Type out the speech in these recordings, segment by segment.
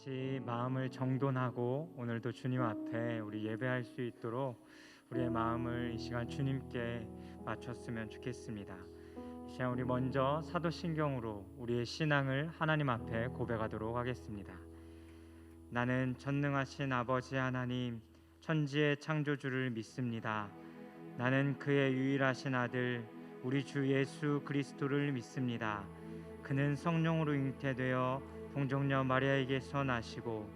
같이 마음을 정돈하고 오늘도 주님 앞에 우리 예배할 수 있도록 우리의 마음을 이 시간 주님께 맞췄으면 좋겠습니다. 이 시간 우리 먼저 사도신경으로 우리의 신앙을 하나님 앞에 고백하도록 하겠습니다. 나는 전능하신 아버지 하나님, 천지의 창조주를 믿습니다. 나는 그의 유일하신 아들 우리 주 예수 그리스도를 믿습니다. 그는 성령으로 잉태되어 동정녀 마리아에게서 나시고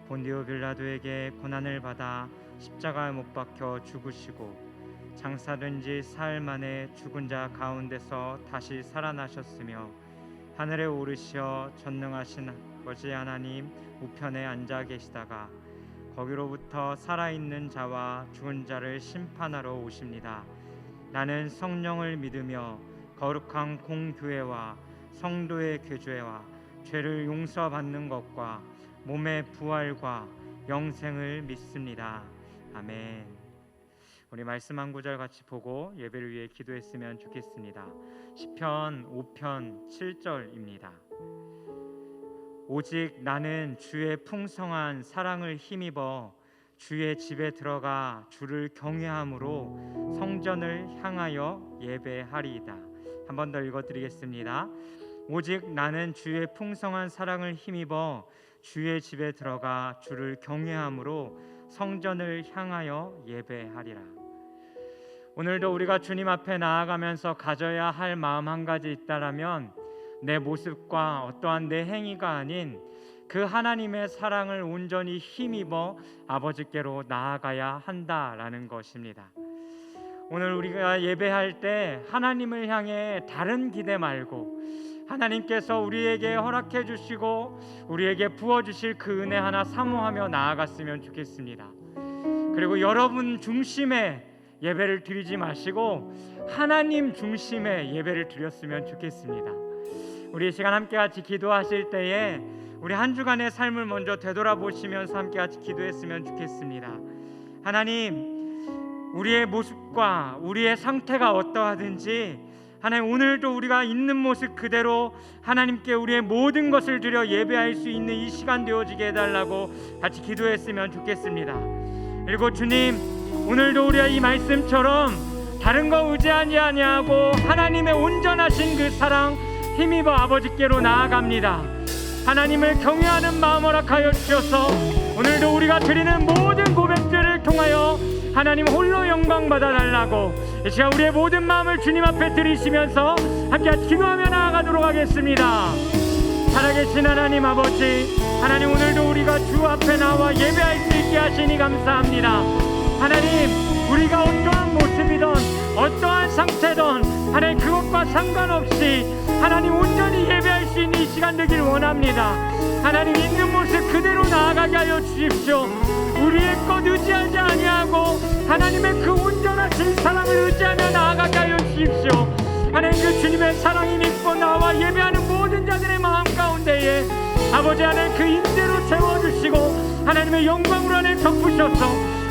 본디오 빌라도에게 고난을 받아 십자가에 못 박혀 죽으시고 장사된 지 사흘 만에 죽은 자 가운데서 다시 살아나셨으며 하늘에 오르시어 전능하신 아버지 하나님 우편에 앉아 계시다가 거기로부터 살아있는 자와 죽은 자를 심판하러 오십니다. 나는 성령을 믿으며 거룩한 공교회와 성도의 교제와 죄를 용서받는 것과 몸의 부활과 영생을 믿습니다. 아멘. 우리 말씀 한 구절 같이 보고 예배를 위해 기도했으면 좋겠습니다. 시편 5편 7절입니다. 오직 나는 주의 풍성한 사랑을 힘입어 주의 집에 들어가 주를 경외함으로 성전을 향하여 예배하리이다. 한 번 더 읽어드리겠습니다. 오직 나는 주의 풍성한 사랑을 힘입어 주의 집에 들어가 주를 경외함으로 성전을 향하여 예배하리라. 오늘도 우리가 주님 앞에 나아가면서 가져야 할 마음 한 가지 있다라면 내 모습과 어떠한 내 행위가 아닌 그 하나님의 사랑을 온전히 힘입어 아버지께로 나아가야 한다라는 것입니다. 오늘 우리가 예배할 때 하나님을 향해 다른 기대 말고 하나님께서 우리에게 허락해 주시고 우리에게 부어주실 그 은혜 하나 사모하며 나아갔으면 좋겠습니다. 그리고 여러분 중심의 예배를 드리지 마시고 하나님 중심의 예배를 드렸으면 좋겠습니다. 우리 이 시간 함께 같이 기도하실 때에 우리 한 주간의 삶을 먼저 되돌아보시면서 함께 같이 기도했으면 좋겠습니다. 하나님, 우리의 모습과 우리의 상태가 어떠하든지 하나님, 오늘도 우리가 있는 모습 그대로 하나님께 우리의 모든 것을 드려 예배할 수 있는 이 시간 되어지게 해달라고 같이 기도했으면 좋겠습니다. 그리고 주님, 오늘도 우리가 이 말씀처럼 다른 거 의지하지 아니하고 하나님의 온전하신 그 사랑 힘입어 아버지께로 나아갑니다. 하나님을 경외하는 마음 허락하여 주셔서 오늘도 우리가 드리는 모든 고백들을 통하여 하나님 홀로 영광 받아달라고 이 시간 우리의 모든 마음을 주님 앞에 드리시면서 함께 기도하며 나아가도록 하겠습니다. 살아계신 하나님 아버지, 하나님 오늘도 우리가 주 앞에 나와 예배할 수 있게 하시니 감사합니다. 하나님, 우리가 어떠한 모습이든 어떠한 상태든 하나님 그것과 상관없이 하나님 온전히 예배할 수 있는 이 시간 되길 원합니다. 하나님 있는 모습 그대로 나아가게 하여 주십시오. 우리의 것 의지하지 아니하고 하나님의 그 온전하신 사랑을 의지하며 나아가게 하여 주십시오. 하나님 그 주님의 사랑이 믿고 나와 예배하는 모든 자들의 마음 가운데에 아버지 하나님 그 인대로 채워주시고 하나님의 영광으로 하나님 덮으셔서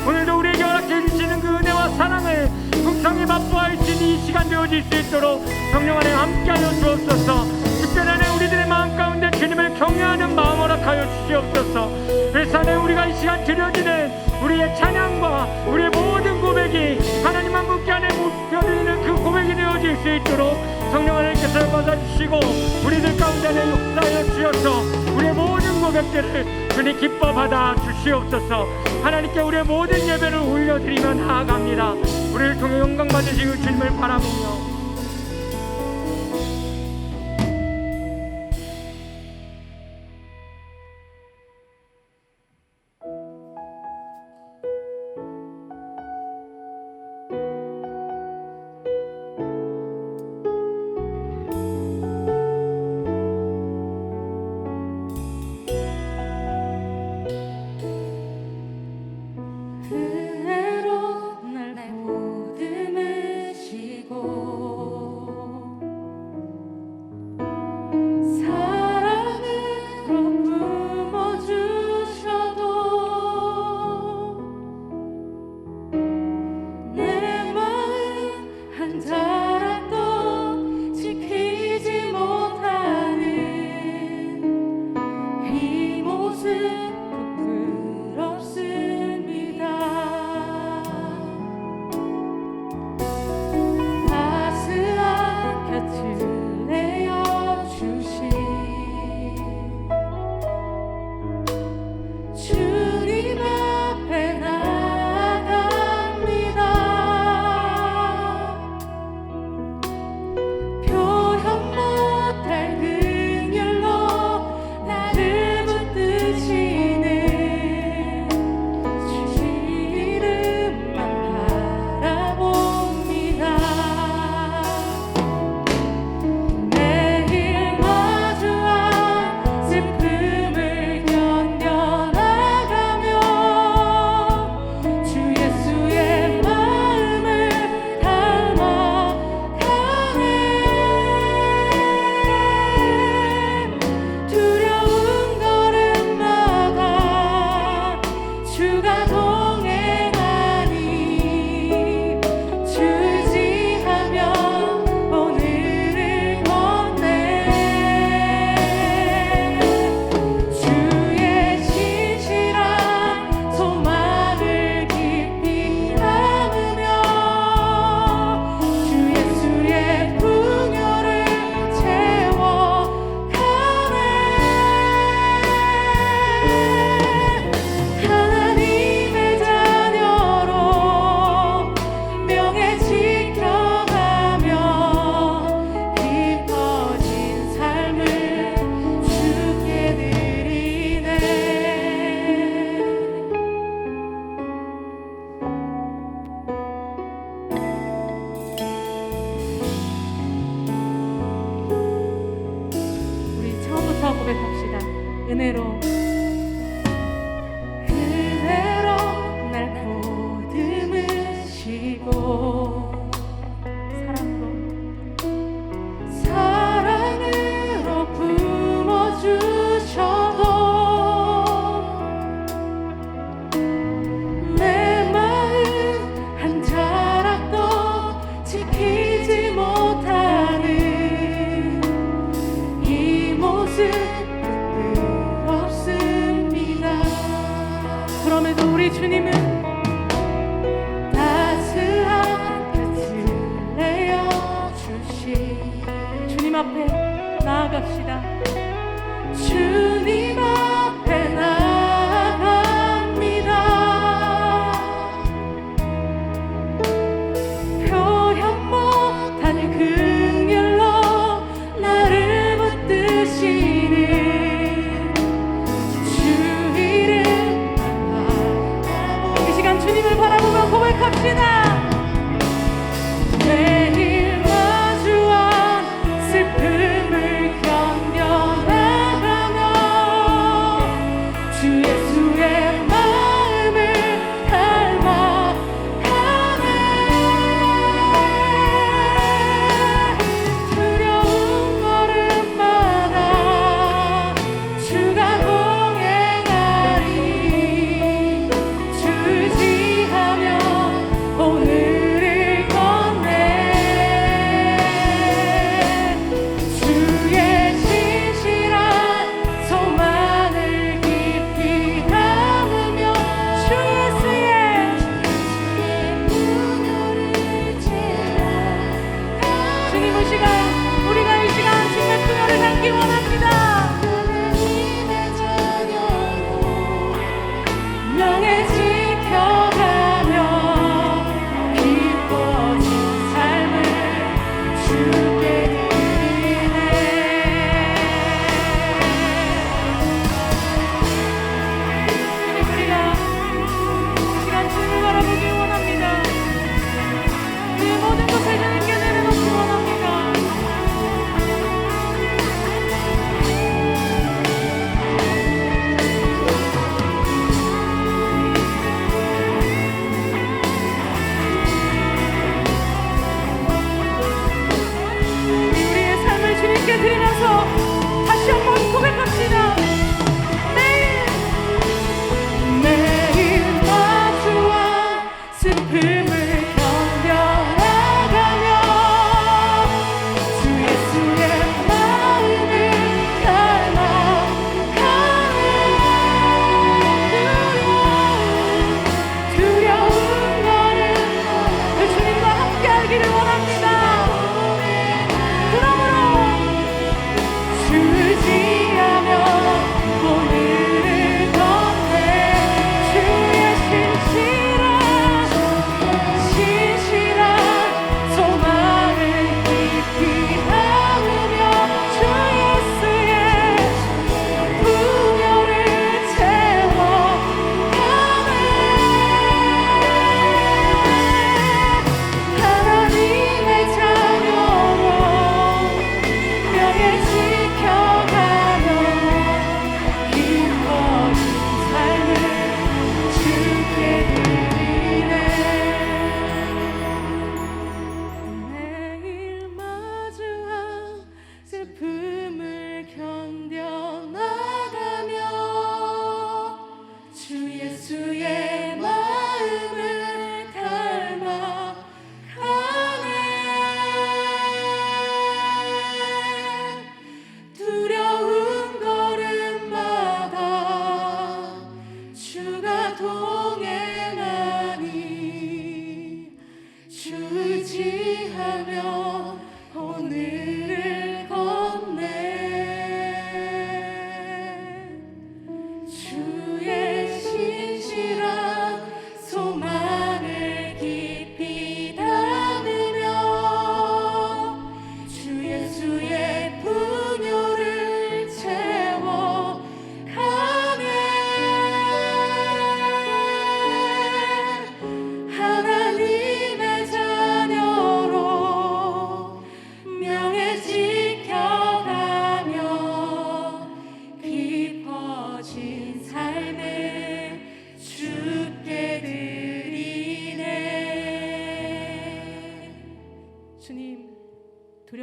오늘도 우리에게 허락해 주시는 그 은혜와 사랑을 풍성히 맛보아할 수 있는 이 시간 되어질 수 있도록 성령 안에 함께하여 주옵소서. 특별한 우리들의 마음 가운데 주님을 경외하는 마음 허락하여 주시옵소서. 그래서 우리가 이 시간 드려지는 우리의 찬양과 우리의 모든 고백이 하나님 한 분께 안에 묵혀드리는 그 고백이 되어질 수 있도록 성령 하나님께서 받아주시고 우리들 가운데 안에 역사하여 주셔서 우리의 모든 고백들을 주님 기뻐 받아 주시옵소서. 하나님께 우리의 모든 예배를 올려드리며 나아갑니다. 우리를 통해 영광 받으시고 주님을 바라보며 은혜로 날 보듬으시고 부끄럽습니다. 따스한 곁을 내어주신 주님 앞에 나아갑니다. 표현 못할 긍휼로 나를 붙드시는 주 이름만 바라봅니다. 매일 마주한 슬픔을 견뎌나가며 주 예수의 마음을 닮아가네. 두려운 걸음마다 주가 동행하니 주지하며 오늘을 걷네. 주의 신실한 소망을 깊이 담으며 주 예수의 풍요를 채워가네. 하나님의 자녀로 명예 지켜가며 깊어진 삶을 주께 드리네. 우리 처음부터 고백합시다. 은혜로 날 보듬으시고 사랑으로 품어주셔도 내 마음 한 자락도 지키지 못하는 이 모습 부끄럽습니다. 그럼에도 우리 주님은 따스한 곁을 내어주신 주님 앞에 나아갑시다. 주님 앞에 나아갑니다. 표현 못할 긍휼로 나를 붙드시는 주 이름만 바라보고 이 시간 주님을 바라보며 고백합시다. 매일 마주한 슬픔을 견뎌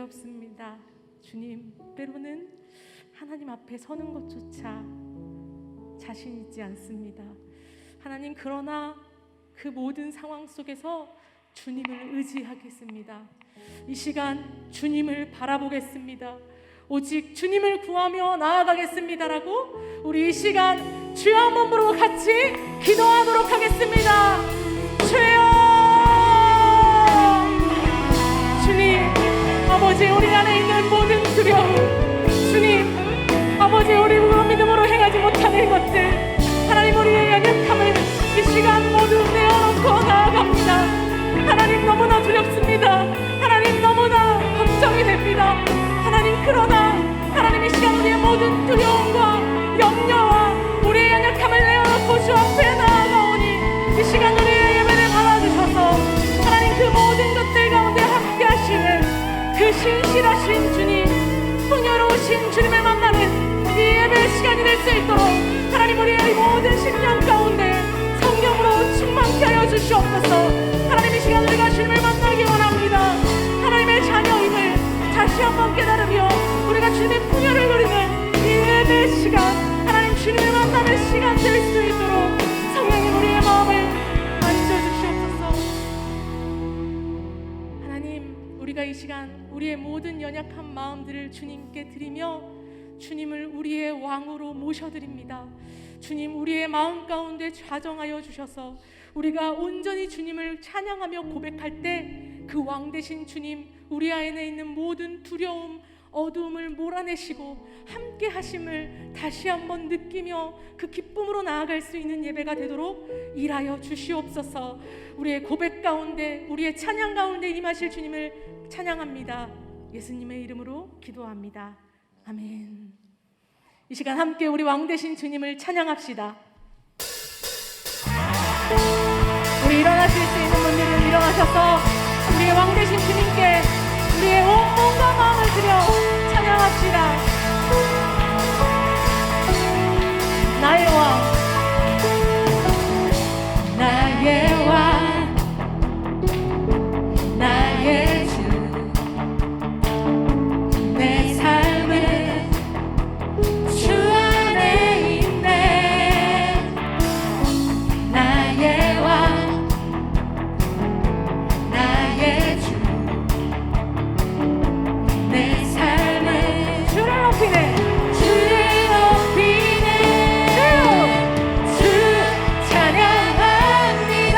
두렵습니다. 주님, 때로는 하나님 앞에 서는 것조차 자신 있지 않습니다. 하나님, 그러나 그 모든 상황 속에서 주님을 의지하겠습니다. 이 시간 주님을 바라보겠습니다. 오직 주님을 구하며 나아가겠습니다라고 우리 이 시간 주여 한 몸으로 같이 기도하도록 하겠습니다. 주여, 주님, 아버지, 우리 안에 있는 모든 두려움, 주님, 아버지, 우리 믿음으로 행하지 못하는 것들, 하나님, 우리의 연약함을 이 시간 모두 내어놓고 나아갑니다. 하나님, 너무나 두렵습니다. 하나님, 너무나 걱정이 됩니다. 하나님, 그러나 하나님, 이 시간 우리의 모든 두려움과 염려와 우리의 연약함을 내어놓고 주 앞에 나아가오니 이 시간 우리의 예배를 받아주셔서 하나님, 그 모든 것들 가운데 함께 하시는 그 신실하신 주님, 풍요로우신 주님을 만나는 이 예배 시간이 될 수 있도록 하나님, 우리의 모든 심령 가운데 성령으로 충만케 하여 주시옵소서. 하나님, 이 시간 우리가 주님을 만나기 원합니다. 하나님의 자녀임을 다시 한번 깨달으며 우리가 주님의 풍요를 누리는 이 예배 시간, 하나님, 주님을 만나는 시간 될 수 있도록 성령님, 우리의 마음을 만져주시옵소서. 하나님, 우리가 이 시간 우리의 모든 연약한 마음들을 주님께 드리며 주님을 우리의 왕으로 모셔드립니다. 주님, 우리의 마음 가운데 좌정하여 주셔서 우리가 온전히 주님을 찬양하며 고백할 때 그 왕 되신 주님, 우리 안에 있는 모든 두려움, 어두움을 몰아내시고 함께 하심을 다시 한번 느끼며 그 기쁨으로 나아갈 수 있는 예배가 되도록 일하여 주시옵소서. 우리의 고백 가운데, 우리의 찬양 가운데 임하실 주님을 찬양합니다. 예수님의 이름으로 기도합니다. 아멘. 이 시간 함께 우리 왕 되신 주님을 찬양합시다. 우리 일어나실 수 있는 분들은 일어나셔서 우리의 왕 되신 주님께 우리의 온 몸과 마음을 드려 찬양합시다. 나의 왕, 나의 왕, 나의 주, 내 삶은 주 안에 있네. 나의 왕, 나의 주, 내 삶은 주를 높이네. 주를 높이네. 주 찬양합니다.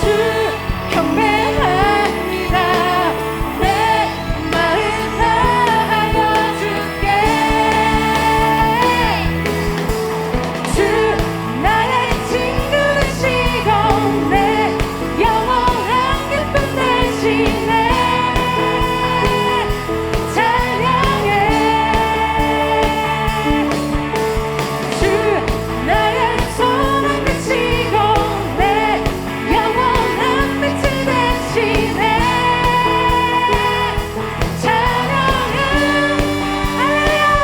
주 경배합니다. 내 마음 다하여 주께. 주 나의 친구 되시고 내 영원한 기쁨 되시네. 찬양해. 주 나의 소망 되시고 내 영원한 빛이 되시네. 찬양해. 할렐루야.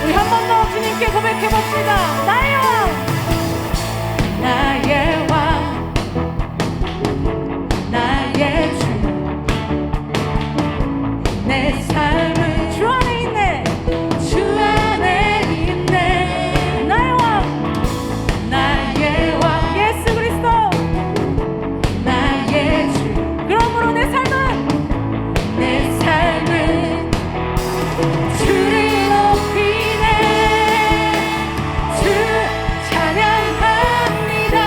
우리 한 번 더 주님께 고백해 봅시다. 나의 왕, 나의 왕, 나의 주, 내 삶은 주 안에 있네. 주 안에 있네. 나의 왕, 나의 왕, 예수 그리스도, 나의 주. 그러므로 내 삶은 주를 높이네. 주 찬양합니다.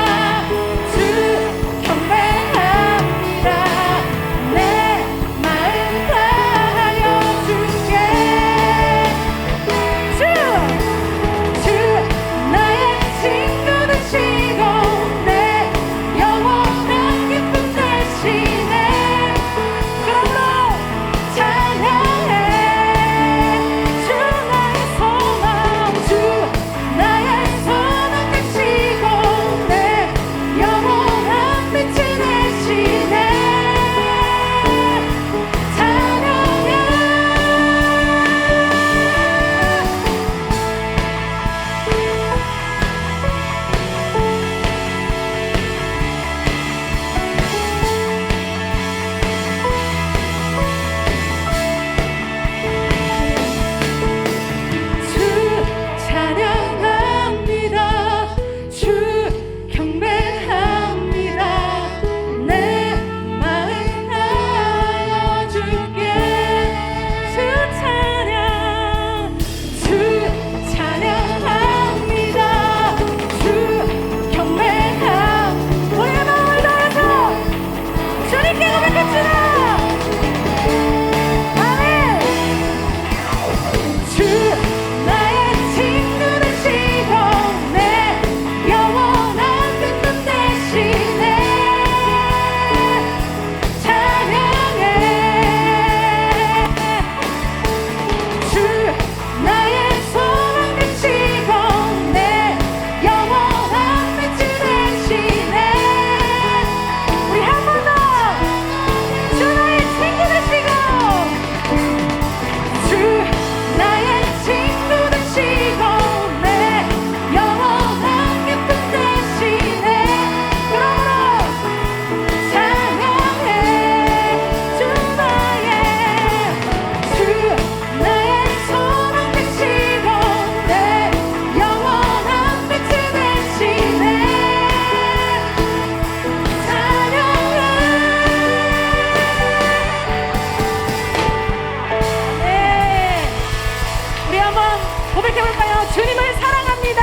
고백해볼까요? 주님을 사랑합니다.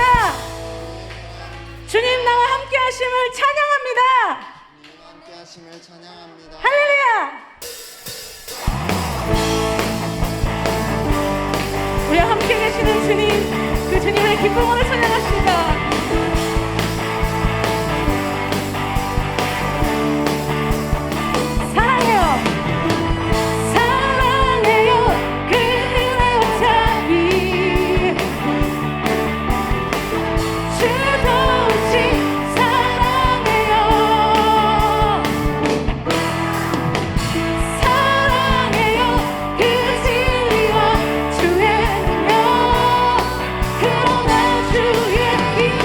주님 나와 함께 하심을 찬양합니다. 함께 하심을 찬양합니다. 할렐루야. 우리와 함께 계시는 주님, 그 주님의 기쁨으로 찬양하십니다. 그러나 주의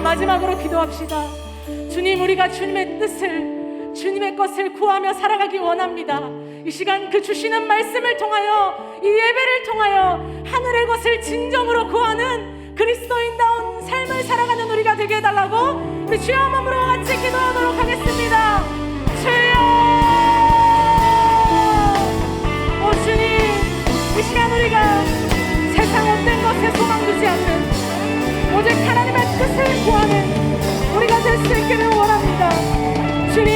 마지막으로 기도합시다. 주님, 우리가 주님의 뜻을, 주님의 것을 구하며 살아가기 원합니다. 이 시간 그 주시는 말씀을 통하여, 이 예배를 통하여 하늘의 것을 진정으로 구하는 그리스도인다운 삶을 살아가는 우리가 되게 해달라고 우리 주여 한 몸으로 같이 기도하도록 하겠습니다. 주여, 오 주님, 이 시간 우리가 세상 어떤 것에 소망 두지 않는 오직 하나님의 뜻을 구하는 우리가 될 수 있기를 원합니다. 주님,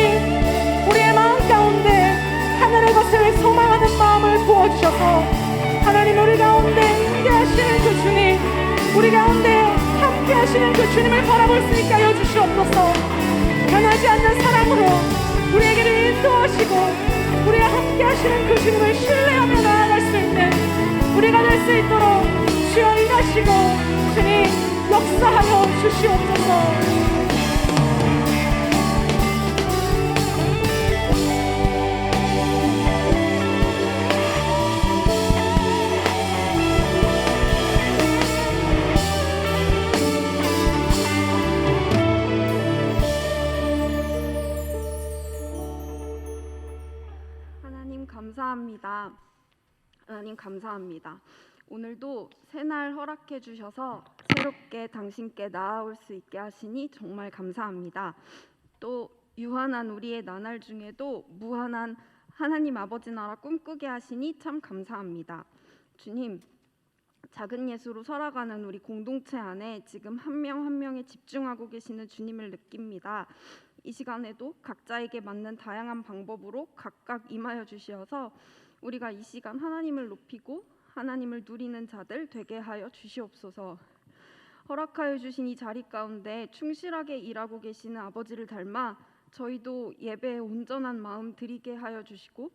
우리의 마음 가운데 하늘의 것을 소망하는 마음을 부어주셔서 하나님, 우리 가운데 함께 하시는 그 주님, 우리 가운데 함께 하시는 그 주님을 바라볼 수 있게 하여 주시옵소서. 변하지 않는 사랑으로 우리에게를 인도하시고 우리와 함께 하시는 그 주님을 신뢰하며 나아갈 수 있는 우리가 될 수 있도록 주여 일하시고 주님 역사하여 주시옵소서. 감사합니다. 하나님 감사합니다. 오늘도 새날 허락해 주셔서 새롭게 당신께 나아올 수 있게 하시니 정말 감사합니다. 또 유한한 우리의 나날 중에도 무한한 하나님 아버지 나라 꿈꾸게 하시니 참 감사합니다. 주님, 작은 예수로 살아가는 우리 공동체 안에 지금 한 명 한 명에 집중하고 계시는 주님을 느낍니다. 이 시간에도 각자에게 맞는 다양한 방법으로 각각 임하여 주시어서 우리가 이 시간 하나님을 높이고 하나님을 누리는 자들 되게 하여 주시옵소서. 허락하여 주신 이 자리 가운데 충실하게 일하고 계시는 아버지를 닮아 저희도 예배에 온전한 마음 드리게 하여 주시고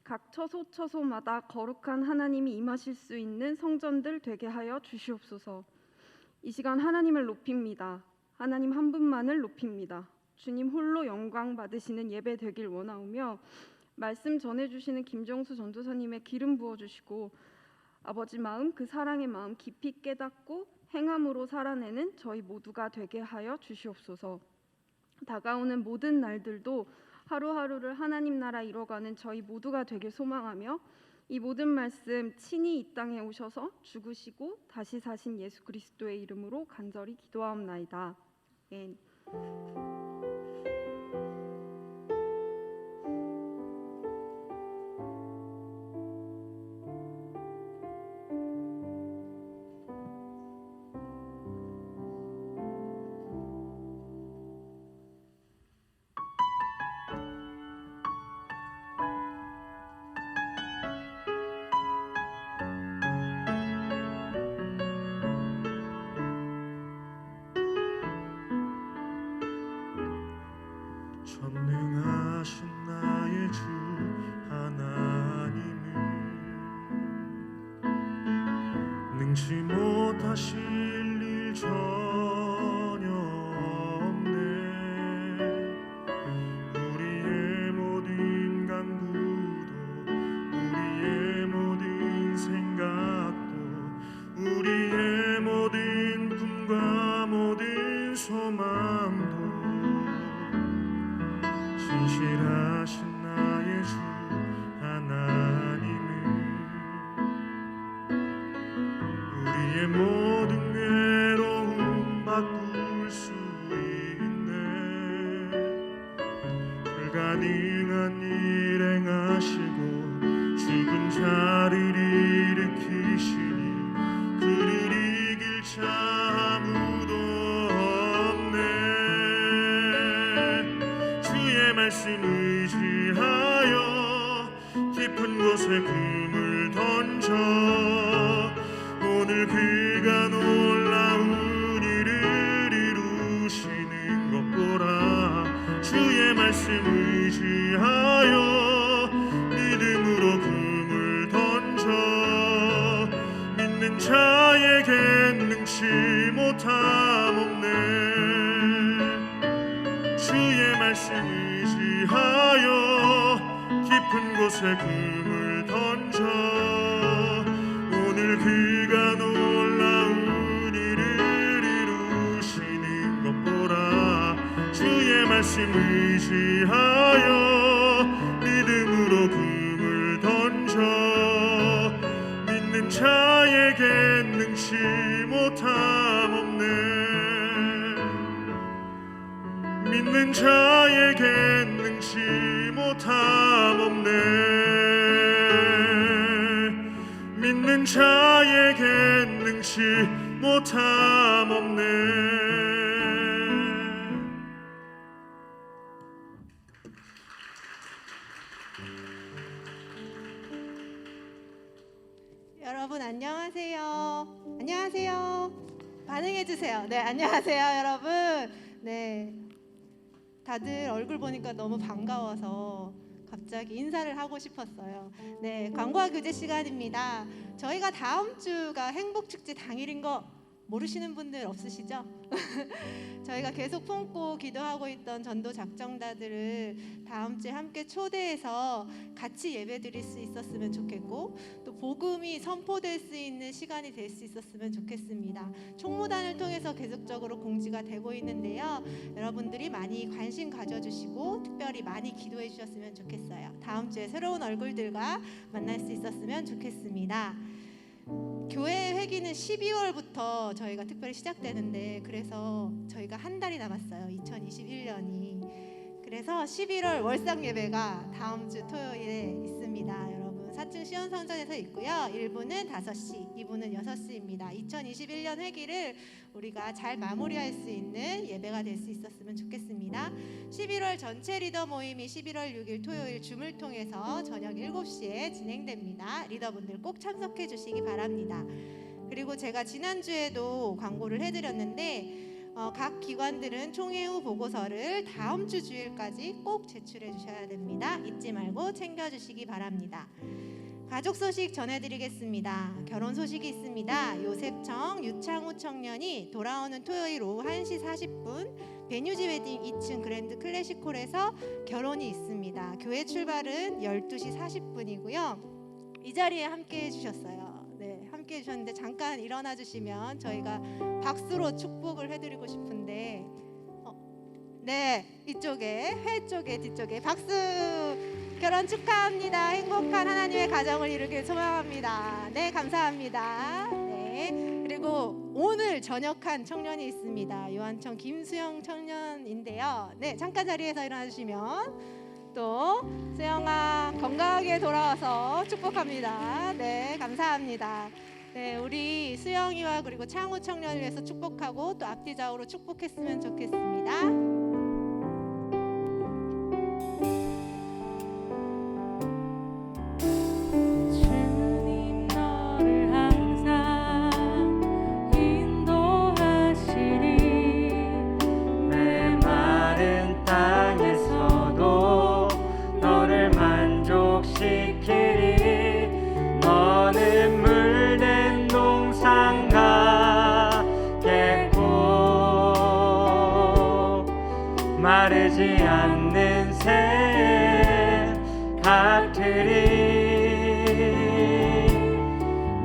각 처소처소마다 거룩한 하나님이 임하실 수 있는 성전들 되게 하여 주시옵소서. 이 시간 하나님을 높입니다. 하나님 한 분만을 높입니다. 주님 홀로 영광 받으시는 예배 되길 원하오며 말씀 전해주시는 김정수 전도사님의 기름 부어주시고 아버지 마음, 그 사랑의 마음 깊이 깨닫고 행함으로 살아내는 저희 모두가 되게 하여 주시옵소서. 다가오는 모든 날들도 하루하루를 하나님 나라 이뤄가는 저희 모두가 되길 소망하며 이 모든 말씀 친히 이 땅에 오셔서 죽으시고 다시 사신 예수 그리스도의 이름으로 간절히 기도하옵나이다. 아멘. 전능하신 나의 주 하나님은 능치 못하실 일 전혀 없네. 우리의 모든 강구도 우리의 모든 생각도 우리의 모든 꿈과 모든 소망도 신실하신 나의 주 하나님은 우리의 모든 외로움 바꿀 수 있네. 불가능한 일 행하시고 죽은 자를 일으키시니 그를 이길 자 아무도 말씀 의지하여 깊은 곳에 금을 던져 오늘 그가 놀라운 일을 이루시는 것 보라. 주의 말씀 의지하여 믿음으로 금을 던져 믿는 자에겐 능치 못함 없네. 주의 말씀 의지하여 깊은 곳에 금을 던져 오늘 그가 놀라운 일을 이루시는 것 말씀 의지하여 믿음으로 금을 던져 믿는 자에게 능치 못함 없네. 믿는 자에게 능치 못함 없네. 믿는 자에게 능치 못함 없네. 여러분 안녕하세요. 안녕하세요. 반응해 주세요. 네, 안녕하세요, 여러분. 네. 다들 얼굴 보니까 너무 반가워서 갑자기 인사를 하고 싶었어요. 네, 광고와 교제 시간입니다. 저희가 다음 주가 행복축제 당일인 거 모르시는 분들 없으시죠? 저희가 계속 품고 기도하고 있던 전도 작정자들을 다음 주에 함께 초대해서 같이 예배 드릴 수 있었으면 좋겠고, 또 복음이 선포될 수 있는 시간이 될 수 있었으면 좋겠습니다. 총무단을 통해서 계속적으로 공지가 되고 있는데요. 여러분들이 많이 관심 가져주시고 특별히 많이 기도해 주셨으면 좋겠어요. 다음 주에 새로운 얼굴들과 만날 수 있었으면 좋겠습니다. 교회 회기는 12월부터 저희가 특별히 시작되는데, 그래서 저희가 한 달이 남았어요. 2021년이. 그래서 11월 월상 예배가 다음 주 토요일에 있습니다. 여러분 4층 시온성전에서 있고요. 1부는 5시, 2부는 6시입니다. 2021년 회기를 우리가 잘 마무리할 수 있는 예배가 될 수 있었으면 좋겠습니다. 11월 전체 리더 모임이 11월 6일 토요일 줌을 통해서 저녁 7시에 진행됩니다. 리더분들 꼭 참석해 주시기 바랍니다. 그리고 제가 지난주에도 광고를 해드렸는데, 각 기관들은 총회 후 보고서를 다음 주 주일까지 꼭 제출해 주셔야 됩니다. 잊지 말고 챙겨주시기 바랍니다. 가족 소식 전해드리겠습니다. 결혼 소식이 있습니다. 요셉청 유창우 청년이 돌아오는 토요일 오후 1시 40분 베뉴지 웨딩 2층 그랜드 클래식홀에서 결혼이 있습니다. 교회 출발은 12시 40분이고요. 이 자리에 함께 해주셨어요. 네, 함께 해주셨는데 잠깐 일어나 주시면 저희가 박수로 축복을 해드리고 싶은데, 네, 이쪽에 회 쪽에 뒤쪽에 박수. 결혼 축하합니다. 행복한 하나님의 가정을 이루길 소망합니다. 네, 감사합니다. 네, 그리고 오늘 전역한 청년이 있습니다. 요한청 김수영 청년인데요. 네, 잠깐 자리에서 일어나 주시면 또 수영아 건강하게 돌아와서 축복합니다. 네, 감사합니다. 네, 우리 수영이와 그리고 창우 청년을 위해서 축복하고 또 앞뒤 좌우로 축복했으면 좋겠습니다. 주님 너를 항상 인도하시리. 내 마른 땅에서도 너를 만족시키리. 너는 물된 동산 같겠고 마르지 않는 샘 같으리.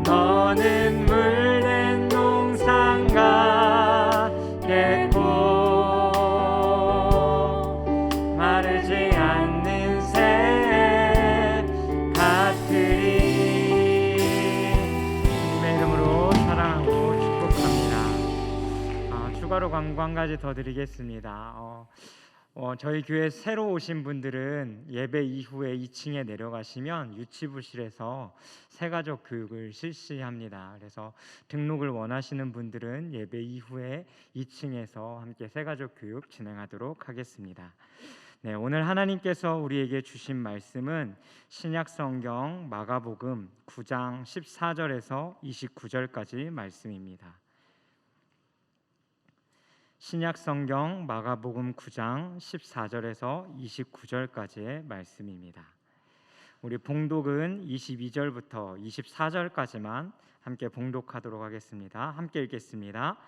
너는 물된 동산 같겠고 마르지 않는 샘 같으리. 주님의 이름으로 사랑하고 축복합니다. 추가로 광고 한 가지 더 드리겠습니다. 저희 교회 새로 오신 분들은 예배 이후에 2층에 내려가시면 유치부실에서 새가족 교육을 실시합니다. 그래서 등록을 원하시는 분들은 예배 이후에 2층에서 함께 새가족 교육 진행하도록 하겠습니다. 네, 오늘 하나님께서 우리에게 주신 말씀은 신약성경 마가복음 9장 14절에서 29절까지 말씀입니다. 신약성경 마가복음 9장 14절에서 29절까지의 말씀입니다. 우리 봉독은 22절부터 24절까지만 함께 봉독하도록 하겠습니다. 함께 읽겠습니다.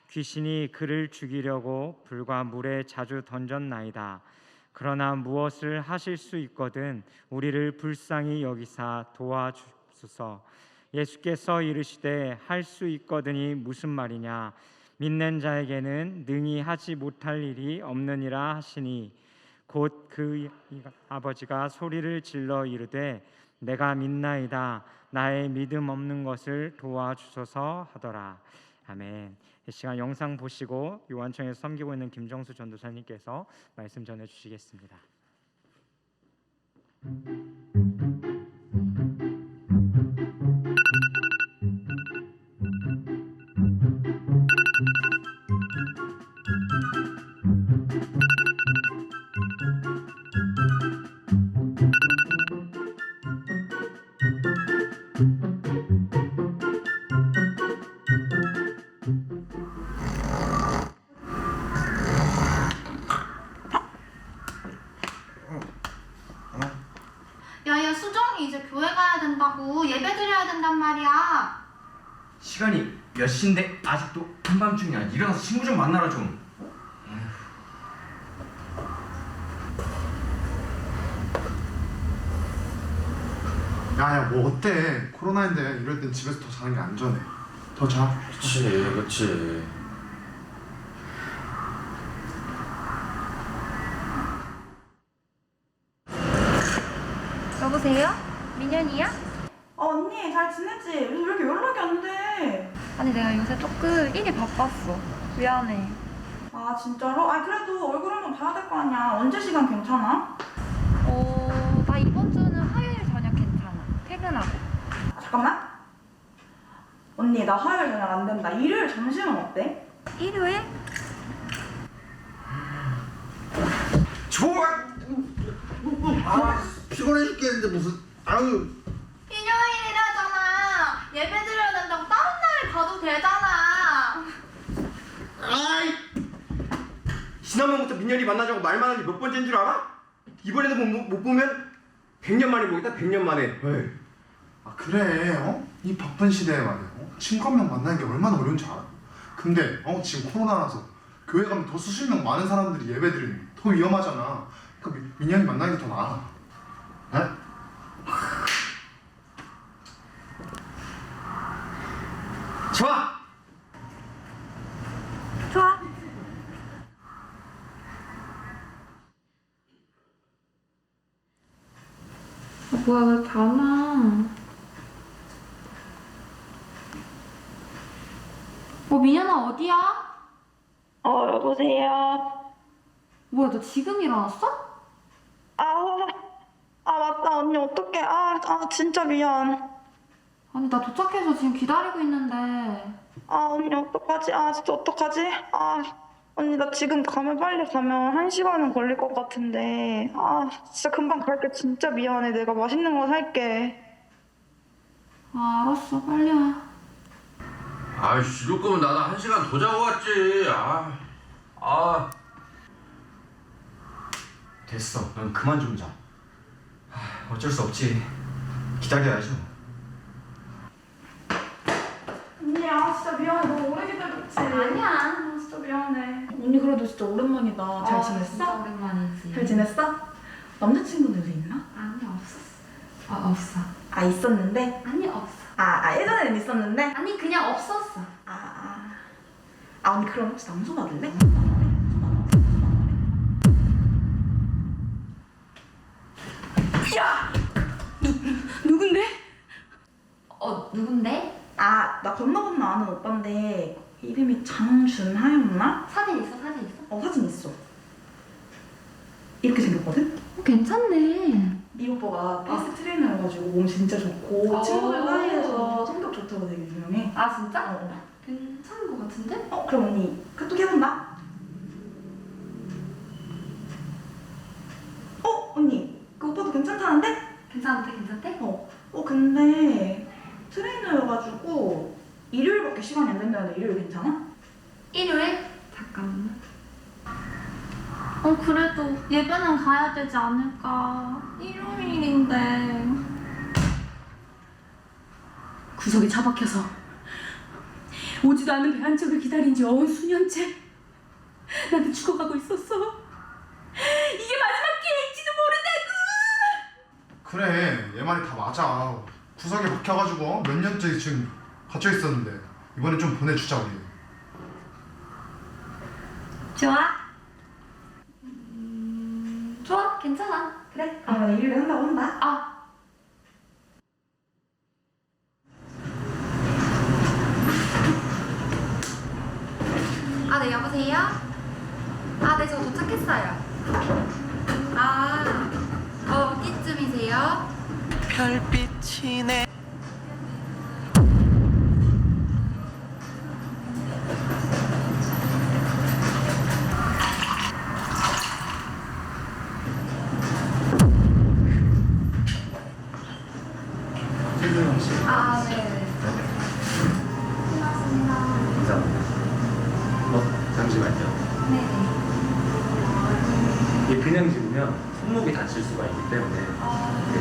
귀신이 그를 죽이려고 불과 물에 자주 던졌나이다. 그러나 무엇을 하실 수 있거든 우리를 불쌍히 여기사 도와주소서. 예수께서 이르시되 할 수 있거든이 무슨 말이냐. 믿는 자에게는 능히 하지 못할 일이 없느니라 하시니 곧 그 아버지가 소리를 질러 이르되 내가 믿나이다 나의 믿음 없는 것을 도와주소서 하더라. 아멘. 이 시간 영상 보시고 요한청에서 섬기고 있는 김정수 전도사님께서 말씀 전해 주시겠습니다. 야야 수정이 이제 교회 가야 된다고 예배 드려야 된단 말이야. 시간이 몇 시인데 아직도 한밤중이야. 일어나서 친구 좀 만나라 좀. 야야 뭐 어때? 코로나인데 이럴 땐 집에서 더 자는 게 안전해. 더 자. 그치. 여보세요? 민현이야? 언니 잘 지내지? 왜 이렇게 연락이 안 돼? 아니 내가 요새 조금 일이 바빴어. 미안해. 아 진짜로? 아 그래도 얼굴 한번 봐야 될 거 아니야. 언제 시간 괜찮아? 나 이번 주는 화요일 저녁 괜찮아. 퇴근하고. 아, 잠깐만. 언니 나 화요일 저녁 안 된다. 일요일 점심은 어때? 일요일? 좋아. 피곤해 죽겠는데 무슨 아유. 일요일이라잖아. 예배 드려야 된다고 다른 날에 가도 되잖아. 아이! 지난번부터 민현이 만나자고 말만 한 게 몇 번째인 줄 알아? 이번에도 못 보면 100년 만에 보겠다. 100년 만에. 에이. 아 그래 이 바쁜 시대에 말이야 친구 한 명 만나는 게 얼마나 어려운지 알아? 근데 지금 코로나라서 교회 가면 더 수십 명 많은 사람들이 예배 드리면 더 위험하잖아. 그러니까 민현이 만나는 게 더 나아. 에? 좋아! 좋아. 뭐야 왜 이렇게 안 와? 민현아 어디야? 여보세요. 뭐야 너 지금 일어났어? 맞다 언니 어떡해. 진짜 미안. 아니 나 도착해서 지금 기다리고 있는데. 언니 어떡하지? 진짜 어떡하지? 언니 나 지금 빨리 가면 1시간은 걸릴 것 같은데. 진짜 금방 갈게. 진짜 미안해. 내가 맛있는 거 살게. 알았어 빨리 와. 아이씨, 이럴 거면 나도 1시간 더 자고 왔지. 됐어. 넌 그만 좀 자. 어쩔 수 없지. 기다려야죠. 언니 진짜 미안해. 너무 오래 기다렸지? 아니야. 진짜 미안해. 언니 그래도 진짜 오랜만이다. 잘 지냈어? 진짜 오랜만이지. 잘 지냈어? 남자친구는 왜 있나? 아니 없었어. 없어. 있었는데? 아니 없어. 예전에는 있었는데? 아니 그냥 없었어. 언니 그럼 혹시 남소 받을래? 야! 누군데? 누군데? 나 건너 아는 오빠인데 이름이 장준하였나? 사진 있어? 사진 있어. 이렇게 생겼거든? 괜찮네. 이 오빠가 헬스 트레이너여가지고 몸 진짜 좋고 친구들 사이에서 성격 좋다고 되게 유명해. 진짜? 어. 괜찮은 것 같은데? 그럼 언니 카톡 해본다. 언니 그 오빠도 괜찮다는데? 괜찮대? 근데 트레이너여가지고 일요일밖에 시간이 안 된다는데 일요일 괜찮아? 일요일? 잠깐만. 그래도 예배는 가야 되지 않을까? 일요일인데. 구석에 차박혀서 오지도 않은 배 한 척을 기다린 지 수년째 나도 죽어가고 있었어. 이게 마지막 기회일지도 모른다고. 그래 얘 말이 다 맞아. 구석에 박혀가지고 몇 년째 지금 갇혀 있었는데 이번에 좀 보내주자 우리. 좋아? 좋아, 괜찮아. 그래. 아, 일을 한다고 한다. 네, 여보세요? 네, 저 도착했어요. 어디쯤이세요? 별빛이 내 네. 잠시만요. 네네. 이게 그냥 집으면 손목이 다칠 수가 있기 때문에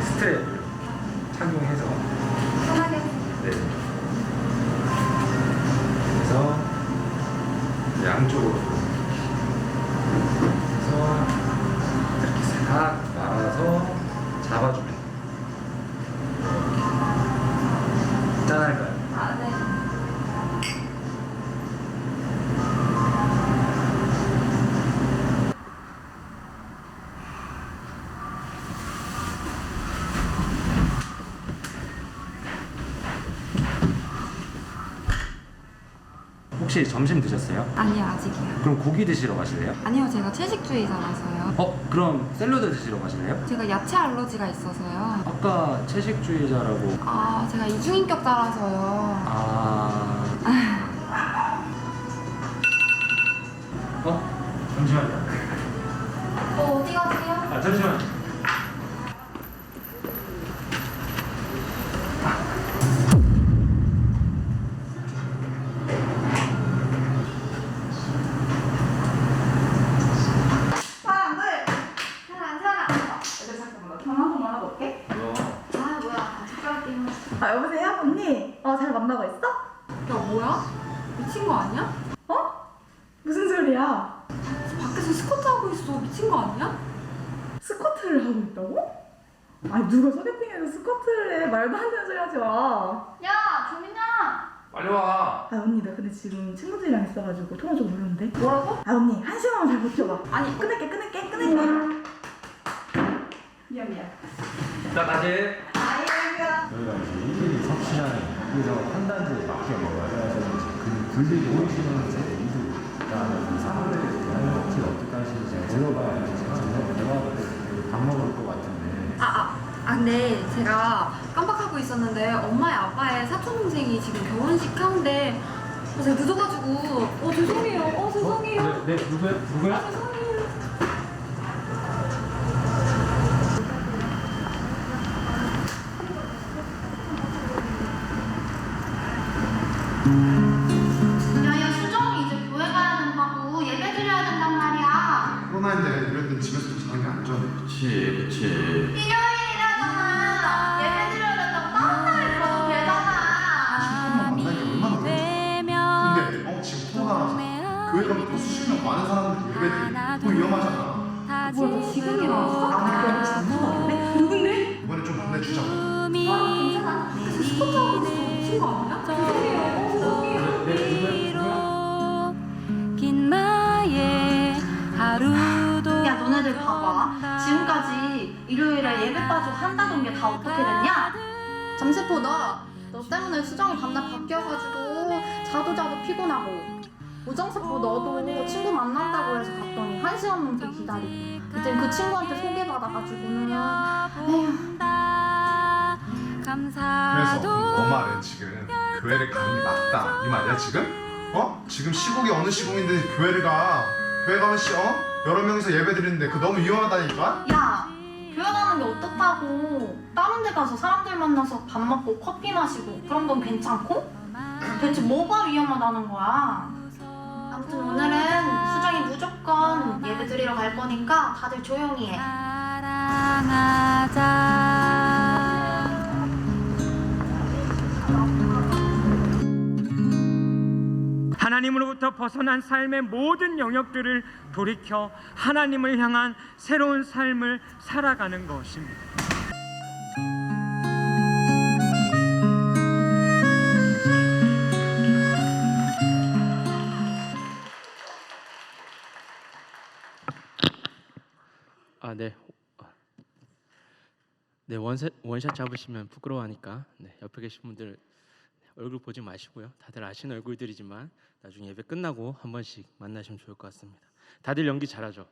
스트랩을 착용해서 편하게. 네. 그래서 양쪽으로 그래서 이렇게 싹 말아서 잡아주면 짠할까요? 네. 혹시 점심 드셨어요? 아니요, 아직이요. 그럼 고기 드시러 가실래요? 아니요, 제가 채식주의자라서요. 그럼 샐러드 드시러 가실래요? 제가 야채 알러지가 있어서요. 아까 채식주의자라고. 제가 이중인격자라서요. 잠시만요. 어디 가세요? 잠시만요. 전화 좀 하나 볼게. 뭐야. 젓가락 게임. 여보세요? 언니? 잘 만나고 있어? 야, 뭐야? 미친 거 아니야? 무슨 소리야? 밖에서 스쿼트 하고 있어. 미친 거 아니야? 스쿼트를 하고 있다고? 아니 누가 소개팅에서 스쿼트를 해? 말도 안 되는 소리 하지 마. 야, 조민아. 빨리 와. 언니 나 근데 지금 친구들이랑 있어가지고 통화 좀 어려운데. 뭐라고? 언니 1시간만 잘 버텨봐. 아니, 끊을게. 미안. 자, 다시. 아이고야. 저희가 이제 일일이 섭취하는 그래서 한 단지에 맞게 먹어야 그래서 이제 그 분리를 오시는 이제 2주 그다음에 이 상황들에 대한 어떻게 하시는지 제가 들어봐야 이제 제가 밥 먹을 것 같은데 근데 제가 깜빡하고 있었는데 엄마의 아빠의 사촌 동생이 지금 결혼식 하는데 제가 늦어가지고 죄송해요. 죄송해요. 네 누구야? 죄송해요. 야, 수정이 이제 교회 가야 된다고. 예배 드려야 된단 말이야. 코로나인데 이럴 땐 집에서 자는 게 안전해. 그치. 일요일이라잖아. 예배 드려야 된다고 딴 들어도 되잖아. 만나는 게 얼마나 어려워. 근데 지금 코로나라서 교회 가면 더 수십 명 많은 사람들이 예배드리고 또 위험하잖아. 뭐야, 너 지금 일어났어? 그럼 진짜 무서운데? 누군데? 이번에 좀 보내주자고. 괜찮아. 그래서 스쿼트 하고 있어. 미친 거 아니야? 죄송해요. 야, 너네들 봐봐. 지금까지 일요일에 예배 빠지고 한다던 게 다 어떻게 됐냐? 잠시포 너 때문에 수정이 밤낮 바뀌어가지고 자도 피곤하고. 오정세포 너도 친구 만난다고 해서 갔더니 1시간 넘게 기다리고. 이제 그 친구한테 소개받아가지고는 에휴. 그래서 너 말은 지금 교회를 가는 게 맞다 이 말이야 지금? 지금 시국이 어느 시국인데 교회를 가? 교회 가면 여러 명이서 예배 드리는데 그 너무 위험하다니까? 야, 교회 가는 게 어떻다고. 다른 데 가서 사람들 만나서 밥 먹고 커피 마시고 그런 건 괜찮고? 대체 뭐가 위험하다는 거야? 아무튼 오늘은 수정이 무조건 예배 드리러 갈 거니까 다들 조용히 해. 하나님으로부터 벗어난 삶의 모든 영역들을 돌이켜 하나님을 향한 새로운 삶을 살아가는 것입니다. 네. 네, 원샷 잡으시면 부끄러워하니까 옆에 계신 분들 얼굴 보지 마시고요. 다들 아시는 얼굴들이지만 나중에 예배 끝나고 한 번씩 만나시면 좋을 것 같습니다. 다들 연기 잘하죠?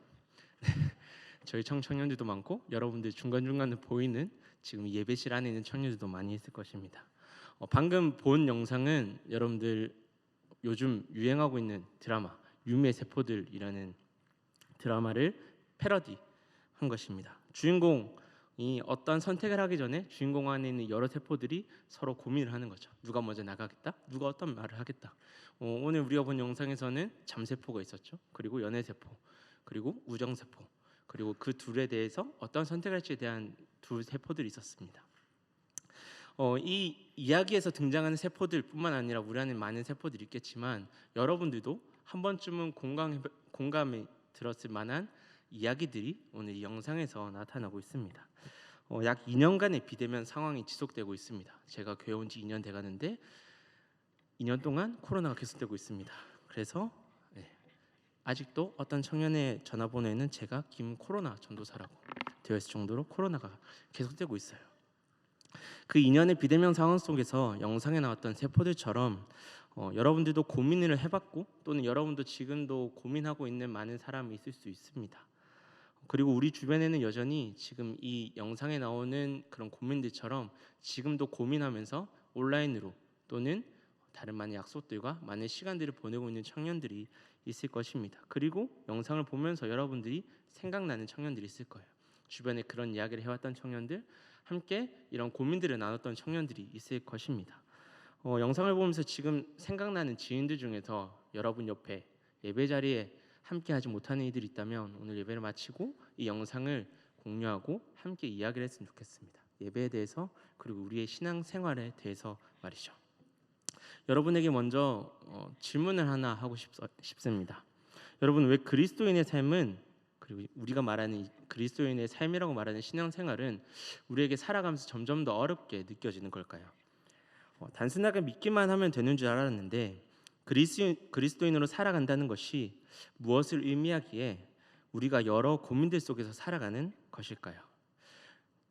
저희 청년들도 많고 여러분들 중간중간에 보이는 지금 예배실 안에 있는 청년들도 많이 있을 것입니다. 방금 본 영상은 여러분들 요즘 유행하고 있는 드라마 유미의 세포들이라는 드라마를 패러디한 것입니다. 주인공이 어떤 선택을 하기 전에 주인공 안에 있는 여러 세포들이 서로 고민을 하는 거죠. 누가 먼저 나가겠다? 누가 어떤 말을 하겠다? 오늘 우리가 본 영상에서는 잠세포가 있었죠. 그리고 연애세포, 그리고 우정세포, 그리고 그 둘에 대해서 어떤 선택을 할지에 대한 두 세포들이 있었습니다. 이 이야기에서 등장하는 세포들뿐만 아니라 우리 안에 많은 세포들이 있겠지만 여러분들도 한 번쯤은 공감이 들었을 만한 이야기들이 오늘 이 영상에서 나타나고 있습니다. 약 2년간의 비대면 상황이 지속되고 있습니다. 제가 교회 온 지 2년 돼가는데 2년 동안 코로나가 계속되고 있습니다. 그래서 아직도 어떤 청년의 전화번호에는 제가 김코로나 전도사라고 되어 있을 정도로 코로나가 계속되고 있어요. 그 2년의 비대면 상황 속에서 영상에 나왔던 세포들처럼 여러분들도 고민을 해봤고 또는 여러분도 지금도 고민하고 있는 많은 사람이 있을 수 있습니다. 그리고 우리 주변에는 여전히 지금 이 영상에 나오는 그런 고민들처럼 지금도 고민하면서 온라인으로 또는 다른 많은 약속들과 많은 시간들을 보내고 있는 청년들이 있을 것입니다. 그리고 영상을 보면서 여러분들이 생각나는 청년들이 있을 거예요. 주변에 그런 이야기를 해왔던 청년들, 함께 이런 고민들을 나눴던 청년들이 있을 것입니다. 영상을 보면서 지금 생각나는 지인들 중에서 여러분 옆에 예배 자리에 함께 하지 못하는 이들이 있다면 오늘 예배를 마치고 이 영상을 공유하고 함께 이야기를 했으면 좋겠습니다. 예배에 대해서 그리고 우리의 신앙 생활에 대해서 말이죠. 여러분에게 먼저 질문을 하나 하고 싶습니다. 여러분, 왜 그리스도인의 삶은 그리고 우리가 말하는 그리스도인의 삶이라고 말하는 신앙생활은 우리에게 살아가면서 점점 더 어렵게 느껴지는 걸까요? 단순하게 믿기만 하면 되는 줄 알았는데 그리스도인으로 살아간다는 것이 무엇을 의미하기에 우리가 여러 고민들 속에서 살아가는 것일까요?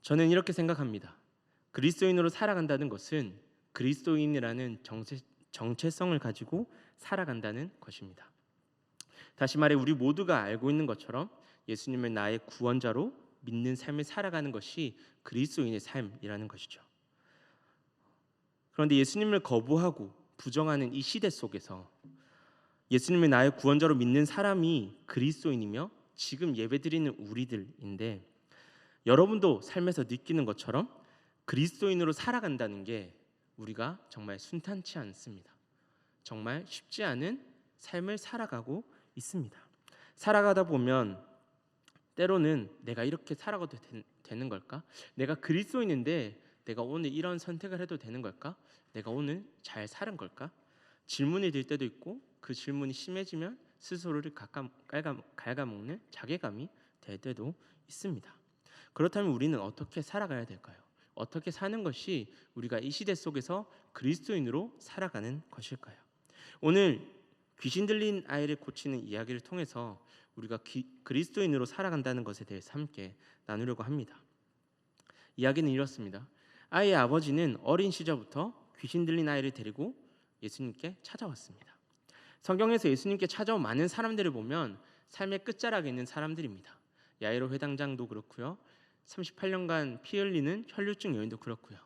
저는 이렇게 생각합니다. 그리스도인으로 살아간다는 것은 그리스도인이라는 정체성을 가지고 살아간다는 것입니다. 다시 말해 우리 모두가 알고 있는 것처럼 예수님을 나의 구원자로 믿는 삶을 살아가는 것이 그리스도인의 삶이라는 것이죠. 그런데 예수님을 거부하고 부정하는 이 시대 속에서 예수님을 나의 구원자로 믿는 사람이 그리스도인이며 지금 예배드리는 우리들인데 여러분도 삶에서 느끼는 것처럼 그리스도인으로 살아간다는 게 우리가 정말 순탄치 않습니다. 정말 쉽지 않은 삶을 살아가고 있습니다. 살아가다 보면 때로는 내가 이렇게 살아가도 되는 걸까? 내가 그리스도인인데 내가 오늘 이런 선택을 해도 되는 걸까? 내가 오늘 잘 사는 걸까? 질문이 들 때도 있고 그 질문이 심해지면 스스로를 갉아먹는 자괴감이 될 때도 있습니다. 그렇다면 우리는 어떻게 살아가야 될까요? 어떻게 사는 것이 우리가 이 시대 속에서 그리스도인으로 살아가는 것일까요? 오늘 귀신 들린 아이를 고치는 이야기를 통해서 우리가 그리스도인으로 살아간다는 것에 대해서 함께 나누려고 합니다. 이야기는 이렇습니다. 아이의 아버지는 어린 시절부터 귀신 들린 아이를 데리고 예수님께 찾아왔습니다. 성경에서 예수님께 찾아온 많은 사람들을 보면 삶의 끝자락에 있는 사람들입니다. 야이로 회당장도 그렇고요. 38년간 피 흘리는 혈류증 여인도 그렇고요.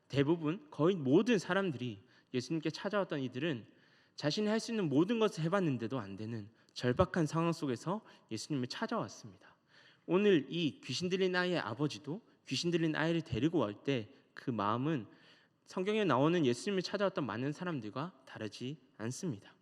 대부분 거의 모든 사람들이 예수님께 찾아왔던 이들은 자신이 할 수 있는 모든 것을 해봤는데도 안 되는 절박한 상황 속에서 예수님을 찾아왔습니다. 오늘 이 귀신 들린 아이의 아버지도 귀신 들린 아이를 데리고 올 때 그 마음은 성경에 나오는 예수님을 찾아왔던 많은 사람들과 다르지 않습니다.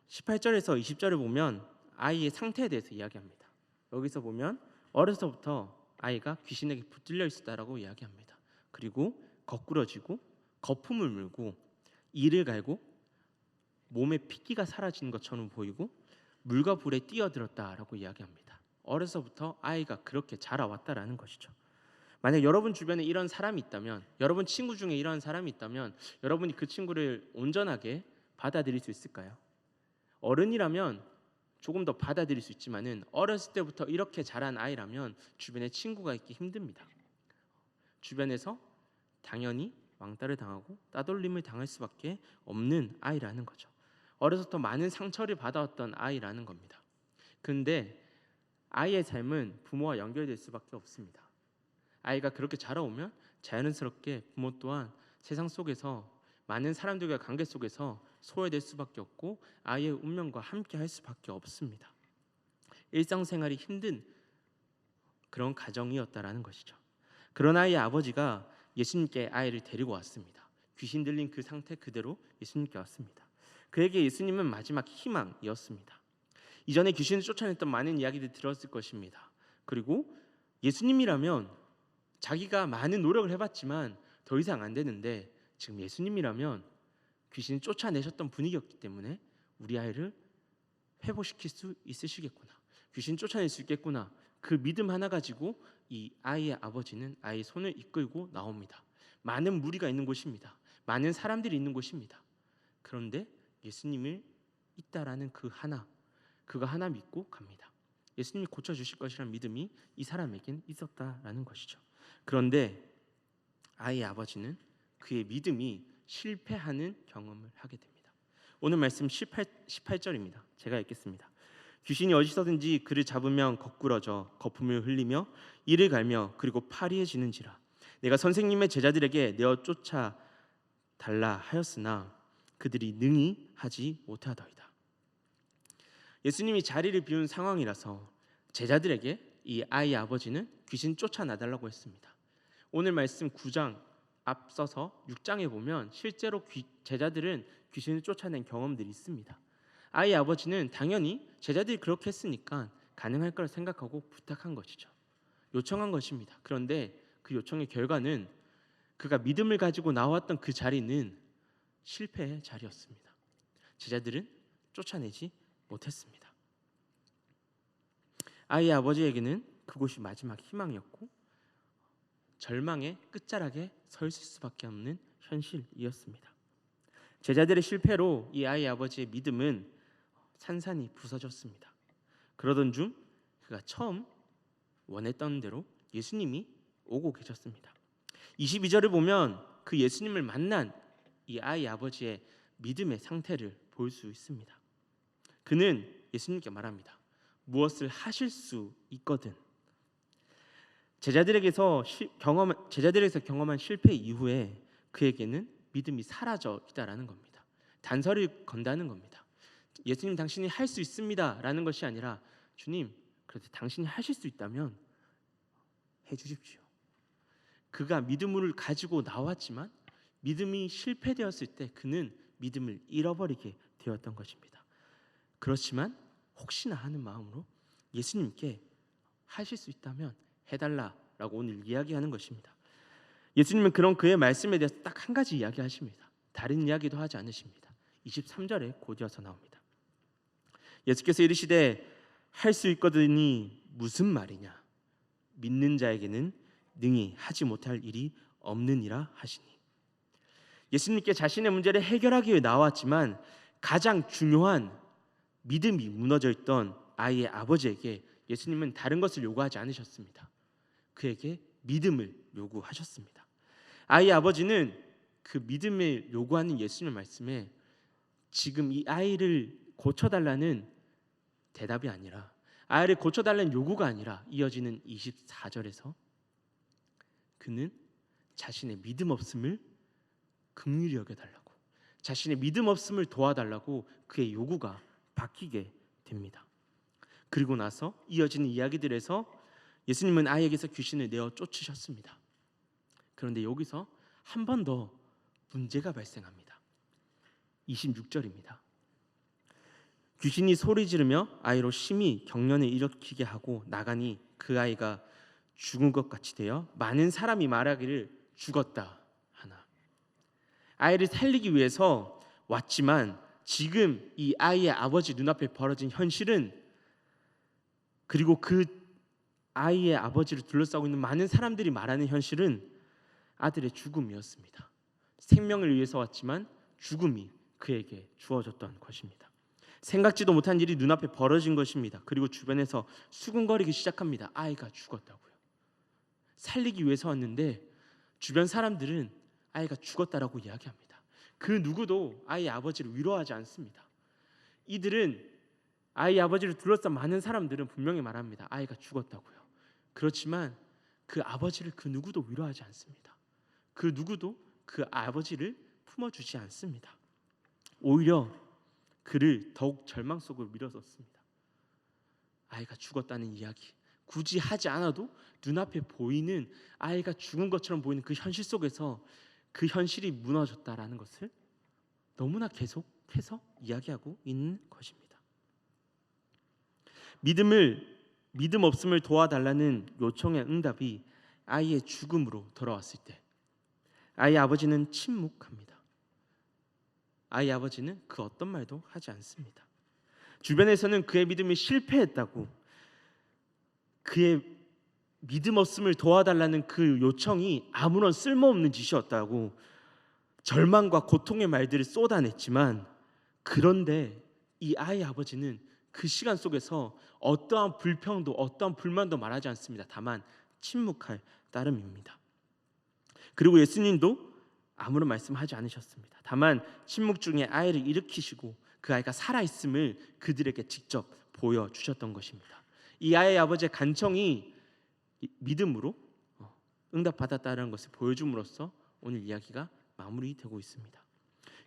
18절에서 20절을 보면 아이의 상태에 대해서 이야기합니다. 여기서 보면 어려서부터 아이가 귀신에게 붙들려 있었다라고 이야기합니다. 그리고 거꾸러지고 거품을 물고 이를 갈고 몸에 핏기가 사라진 것처럼 보이고 물과 불에 뛰어들었다라고 이야기합니다. 어려서부터 아이가 그렇게 자라왔다라는 것이죠. 만약 여러분 주변에 이런 사람이 있다면, 여러분 친구 중에 이런 사람이 있다면 여러분이 그 친구를 온전하게 받아들일 수 있을까요? 어른이라면 조금 더 받아들일 수 있지만은 어렸을 때부터 이렇게 자란 아이라면 주변에 친구가 있기 힘듭니다. 주변에서 당연히 왕따를 당하고 따돌림을 당할 수밖에 없는 아이라는 거죠. 어려서부터 많은 상처를 받아왔던 아이라는 겁니다. 그런데 아이의 삶은 부모와 연결될 수밖에 없습니다. 아이가 그렇게 자라오면 자연스럽게 부모 또한 세상 속에서 많은 사람들과 관계 속에서 소외될 수밖에 없고 아이의 운명과 함께 할 수밖에 없습니다. 일상생활이 힘든 그런 가정이었다라는 것이죠. 그런 아이의 아버지가 예수님께 아이를 데리고 왔습니다. 귀신 들린 그 상태 그대로 예수님께 왔습니다. 그에게 예수님은 마지막 희망이었습니다. 이전에 귀신을 쫓아냈던 많은 이야기들 들었을 것입니다. 그리고 예수님이라면 자기가 많은 노력을 해봤지만 더 이상 안 되는데 지금 예수님이라면 귀신을 쫓아내셨던 분이었기 때문에 우리 아이를 회복시킬 수 있으시겠구나, 귀신 쫓아낼 수 있겠구나, 그 믿음 하나 가지고 이 아이의 아버지는 아이의 손을 이끌고 나옵니다. 많은 무리가 있는 곳입니다. 많은 사람들이 있는 곳입니다. 그런데 예수님을 있다라는 그가 하나 믿고 갑니다. 예수님이 고쳐주실 것이라는 믿음이 이 사람에겐 있었다라는 것이죠. 그런데 아이의 아버지는 그의 믿음이 실패하는 경험을 하게 됩니다. 오늘 말씀 18절입니다. 제가 읽겠습니다. 귀신이 어디서든지 그를 잡으면 거꾸러져 거품을 흘리며 이를 갈며 그리고 파리해지는지라. 내가 선생님의 제자들에게 내어 쫓아 달라 하였으나 그들이 능히 하지 못하더이다. 예수님이 자리를 비운 상황이라서 제자들에게 이 아이의 아버지는 귀신 쫓아나달라고 했습니다. 오늘 말씀 9장 앞서서 6장에 보면 실제로 제자들은 귀신을 쫓아낸 경험들이 있습니다. 아이의 아버지는 당연히 제자들이 그렇게 했으니까 가능할 거라 생각하고 부탁한 것이죠. 요청한 것입니다. 그런데 그 요청의 결과는 그가 믿음을 가지고 나왔던 그 자리는 실패의 자리였습니다. 제자들은 쫓아내지 못했습니다. 아이의 아버지에게는 그곳이 마지막 희망이었고 절망의 끝자락에 서 있을 수밖에 없는 현실이었습니다. 제자들의 실패로 이 아이의 아버지의 믿음은 산산이 부서졌습니다. 그러던 중 그가 처음 원했던 대로 예수님이 오고 계셨습니다. 22절을 보면 그 예수님을 만난 이 아이의 아버지의 믿음의 상태를 볼 수 있습니다. 그는 예수님께 말합니다. 무엇을 하실 수 있거든. 제자들에게서 경험한 실패 이후에 그에게는 믿음이 사라져 있다라는 겁니다. 단서를 건다는 겁니다. 예수님 당신이 할 수 있습니다 라는 것이 아니라 주님 그래도 당신이 하실 수 있다면 해주십시오. 그가 믿음을 가지고 나왔지만 믿음이 실패되었을 때 그는 믿음을 잃어버리게 되었던 것입니다. 그렇지만 혹시나 하는 마음으로 예수님께 하실 수 있다면 해달라라고 오늘 이야기하는 것입니다. 예수님은 그런 그의 말씀에 대해서 딱 한 가지 이야기하십니다. 다른 이야기도 하지 않으십니다. 23절에 곧이어서 나옵니다. 예수께서 이르시되 할 수 있거든이 무슨 말이냐, 믿는 자에게는 능히 하지 못할 일이 없느니라 하시니. 예수님께 자신의 문제를 해결하기 위해 나왔지만 가장 중요한 믿음이 무너져 있던 아이의 아버지에게 예수님은 다른 것을 요구하지 않으셨습니다. 그에게 믿음을 요구하셨습니다. 아이의 아버지는 그 믿음을 요구하는 예수님의 말씀에 지금 이 아이를 고쳐달라는 대답이 아니라, 아이를 고쳐달라는 요구가 아니라 이어지는 24절에서 그는 자신의 믿음 없음을 긍휼히 여겨달라고, 자신의 믿음 없음을 도와달라고 그의 요구가 바뀌게 됩니다. 그리고 나서 이어지는 이야기들에서 예수님은 아이에게서 귀신을 내어 쫓으셨습니다. 그런데 여기서 한 번 더 문제가 발생합니다. 26절입니다. 귀신이 소리 지르며 아이로 심히 경련을 일으키게 하고 나가니 그 아이가 죽은 것 같이 되어 많은 사람이 말하기를 죽었다 하나. 아이를 살리기 위해서 왔지만 지금 이 아이의 아버지 눈앞에 벌어진 현실은, 그리고 그 아이의 아버지를 둘러싸고 있는 많은 사람들이 말하는 현실은 아들의 죽음이었습니다. 생명을 위해서 왔지만 죽음이 그에게 주어졌던 것입니다. 생각지도 못한 일이 눈앞에 벌어진 것입니다. 그리고 주변에서 수군거리기 시작합니다. 아이가 죽었다고요. 살리기 위해서 왔는데 주변 사람들은 아이가 죽었다라고 이야기합니다. 그 누구도 아이의 아버지를 위로하지 않습니다. 이들은 아이의 아버지를 둘러싼 많은 사람들은 분명히 말합니다. 아이가 죽었다고요. 그렇지만 그 아버지를 그 누구도 위로하지 않습니다. 그 누구도 그 아버지를 품어주지 않습니다. 오히려 그를 더욱 절망 속으로 밀어넣습니다. 아이가 죽었다는 이야기 굳이 하지 않아도 눈앞에 보이는 아이가 죽은 것처럼 보이는 그 현실 속에서 그 현실이 무너졌다라는 것을 너무나 계속해서 이야기하고 있는 것입니다. 믿음 없음을 도와달라는 요청의 응답이 아이의 죽음으로 돌아왔을 때 아이의 아버지는 침묵합니다. 아이의 아버지는 그 어떤 말도 하지 않습니다. 주변에서는 그의 믿음이 실패했다고, 그의 믿음 없음을 도와달라는 그 요청이 아무런 쓸모없는 짓이었다고 절망과 고통의 말들을 쏟아냈지만, 그런데 이 아이의 아버지는 그 시간 속에서 어떠한 불평도 어떠한 불만도 말하지 않습니다. 다만 침묵할 따름입니다. 그리고 예수님도 아무런 말씀하지 않으셨습니다. 다만 침묵 중에 아이를 일으키시고 그 아이가 살아있음을 그들에게 직접 보여주셨던 것입니다. 이 아이의 아버지의 간청이 믿음으로 응답받았다는 것을 보여줌으로써 오늘 이야기가 마무리되고 있습니다.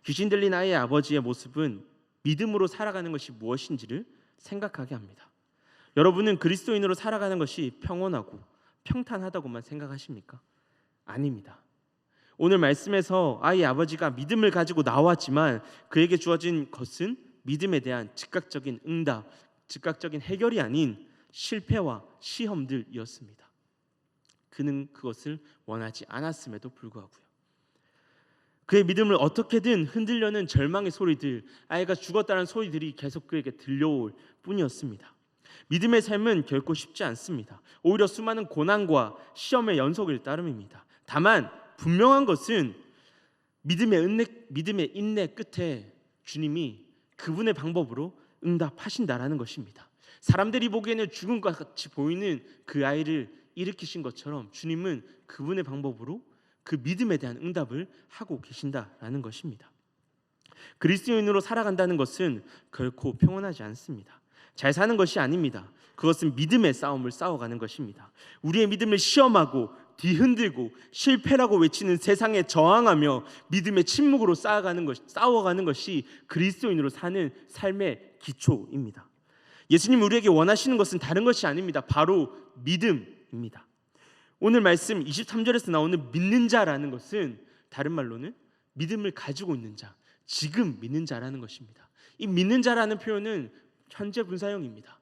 귀신 들린 아이의 아버지의 모습은 믿음으로 살아가는 것이 무엇인지를 생각하게 합니다. 여러분은 그리스도인으로 살아가는 것이 평온하고 평탄하다고만 생각하십니까? 아닙니다. 오늘 말씀에서 아이의 아버지가 믿음을 가지고 나왔지만 그에게 주어진 것은 믿음에 대한 즉각적인 응답, 즉각적인 해결이 아닌 실패와 시험들이었습니다. 그는 그것을 원하지 않았음에도 불구하고요. 그의 믿음을 어떻게든 흔들려는 절망의 소리들, 아이가 죽었다는 소리들이 계속 그에게 들려올 뿐이었습니다. 믿음의 삶은 결코 쉽지 않습니다. 오히려 수많은 고난과 시험의 연속일 따름입니다. 다만 분명한 것은 믿음의 인내 끝에 주님이 그분의 방법으로 응답하신다라는 것입니다. 사람들이 보기에는 죽음과 같이 보이는 그 아이를 일으키신 것처럼 주님은 그분의 방법으로 그 믿음에 대한 응답을 하고 계신다라는 것입니다. 그리스도인으로 살아간다는 것은 결코 평온하지 않습니다. 잘 사는 것이 아닙니다. 그것은 믿음의 싸움을 싸워가는 것입니다. 우리의 믿음을 시험하고 뒤흔들고 실패라고 외치는 세상에 저항하며 믿음의 침묵으로 싸워가는 것이 그리스도인으로 사는 삶의 기초입니다. 예수님 우리에게 원하시는 것은 다른 것이 아닙니다. 바로 믿음입니다. 오늘 말씀 23절에서 나오는 믿는 자라는 것은 다른 말로는 믿음을 가지고 있는 자, 지금 믿는 자라는 것입니다. 이 믿는 자라는 표현은 현재 분사형입니다.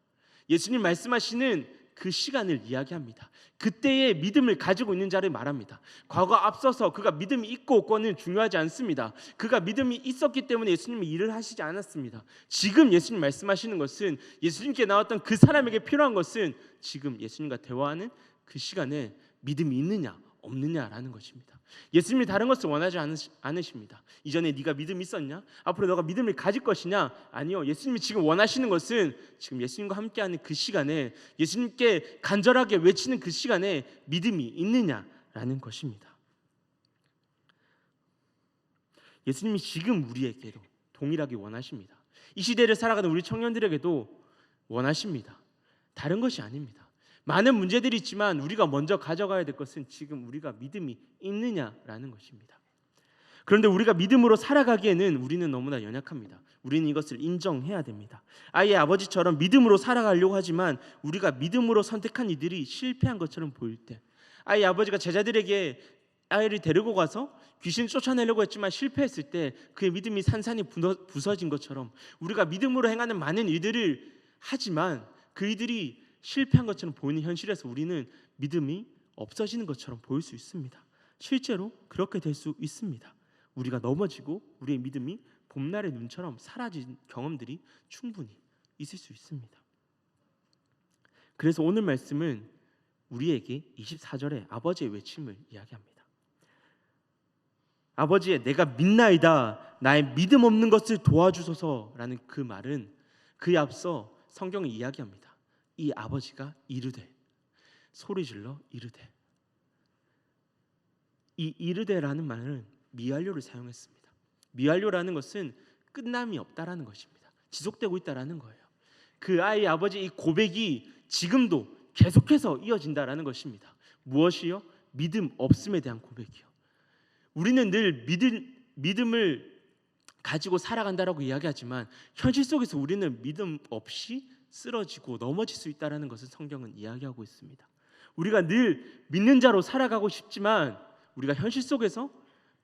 예수님 말씀하시는 그 시간을 이야기합니다. 그때의 믿음을 가지고 있는 자를 말합니다. 과거 앞서서 그가 믿음이 있고 없고는 중요하지 않습니다. 그가 믿음이 있었기 때문에 예수님이 일을 하시지 않았습니다. 지금 예수님 말씀하시는 것은, 예수님께 나왔던 그 사람에게 필요한 것은 지금 예수님과 대화하는 그 시간에 믿음이 있느냐 없느냐라는 것입니다. 예수님이 다른 것을 원하지 않으십니다. 이전에 네가 믿음이 있었냐? 앞으로 너가 믿음을 가질 것이냐? 아니요. 예수님이 지금 원하시는 것은 지금 예수님과 함께하는 그 시간에, 예수님께 간절하게 외치는 그 시간에 믿음이 있느냐라는 것입니다. 예수님이 지금 우리에게도 동일하게 원하십니다. 이 시대를 살아가는 우리 청년들에게도 원하십니다. 다른 것이 아닙니다. 많은 문제들이 있지만 우리가 먼저 가져가야 될 것은 지금 우리가 믿음이 있느냐라는 것입니다. 그런데 우리가 믿음으로 살아가기에는 우리는 너무나 연약합니다. 우리는 이것을 인정해야 됩니다. 아이의 아버지처럼 믿음으로 살아가려고 하지만 우리가 믿음으로 선택한 이들이 실패한 것처럼 보일 때, 아이의 아버지가 제자들에게 아이를 데리고 가서 귀신을 쫓아내려고 했지만 실패했을 때 그의 믿음이 산산이 부서진 것처럼, 우리가 믿음으로 행하는 많은 일들을 하지만 그 이들이 실패한 것처럼 보이는 현실에서 우리는 믿음이 없어지는 것처럼 보일 수 있습니다. 실제로 그렇게 될 수 있습니다. 우리가 넘어지고 우리의 믿음이 봄날의 눈처럼 사라진 경험들이 충분히 있을 수 있습니다. 그래서 오늘 말씀은 우리에게 24절에 아버지의 외침을 이야기합니다. 아버지의 내가 믿나이다, 나의 믿음 없는 것을 도와주소서라는 그 말은 그에 앞서 성경이 이야기합니다. 이 아버지가 이르되, 소리질러 이르되. 이 이르되라는 말은 미완료를 사용했습니다. 미완료라는 것은 끝남이 없다라는 것입니다. 지속되고 있다라는 거예요. 그 아이의 아버지 이 고백이 지금도 계속해서 이어진다라는 것입니다. 무엇이요? 믿음 없음에 대한 고백이요. 우리는 늘 믿음을 가지고 살아간다라고 이야기하지만 현실 속에서 우리는 믿음 없이 쓰러지고 넘어질 수 있다라는 것을 성경은 이야기하고 있습니다. 우리가 늘 믿는 자로 살아가고 싶지만 우리가 현실 속에서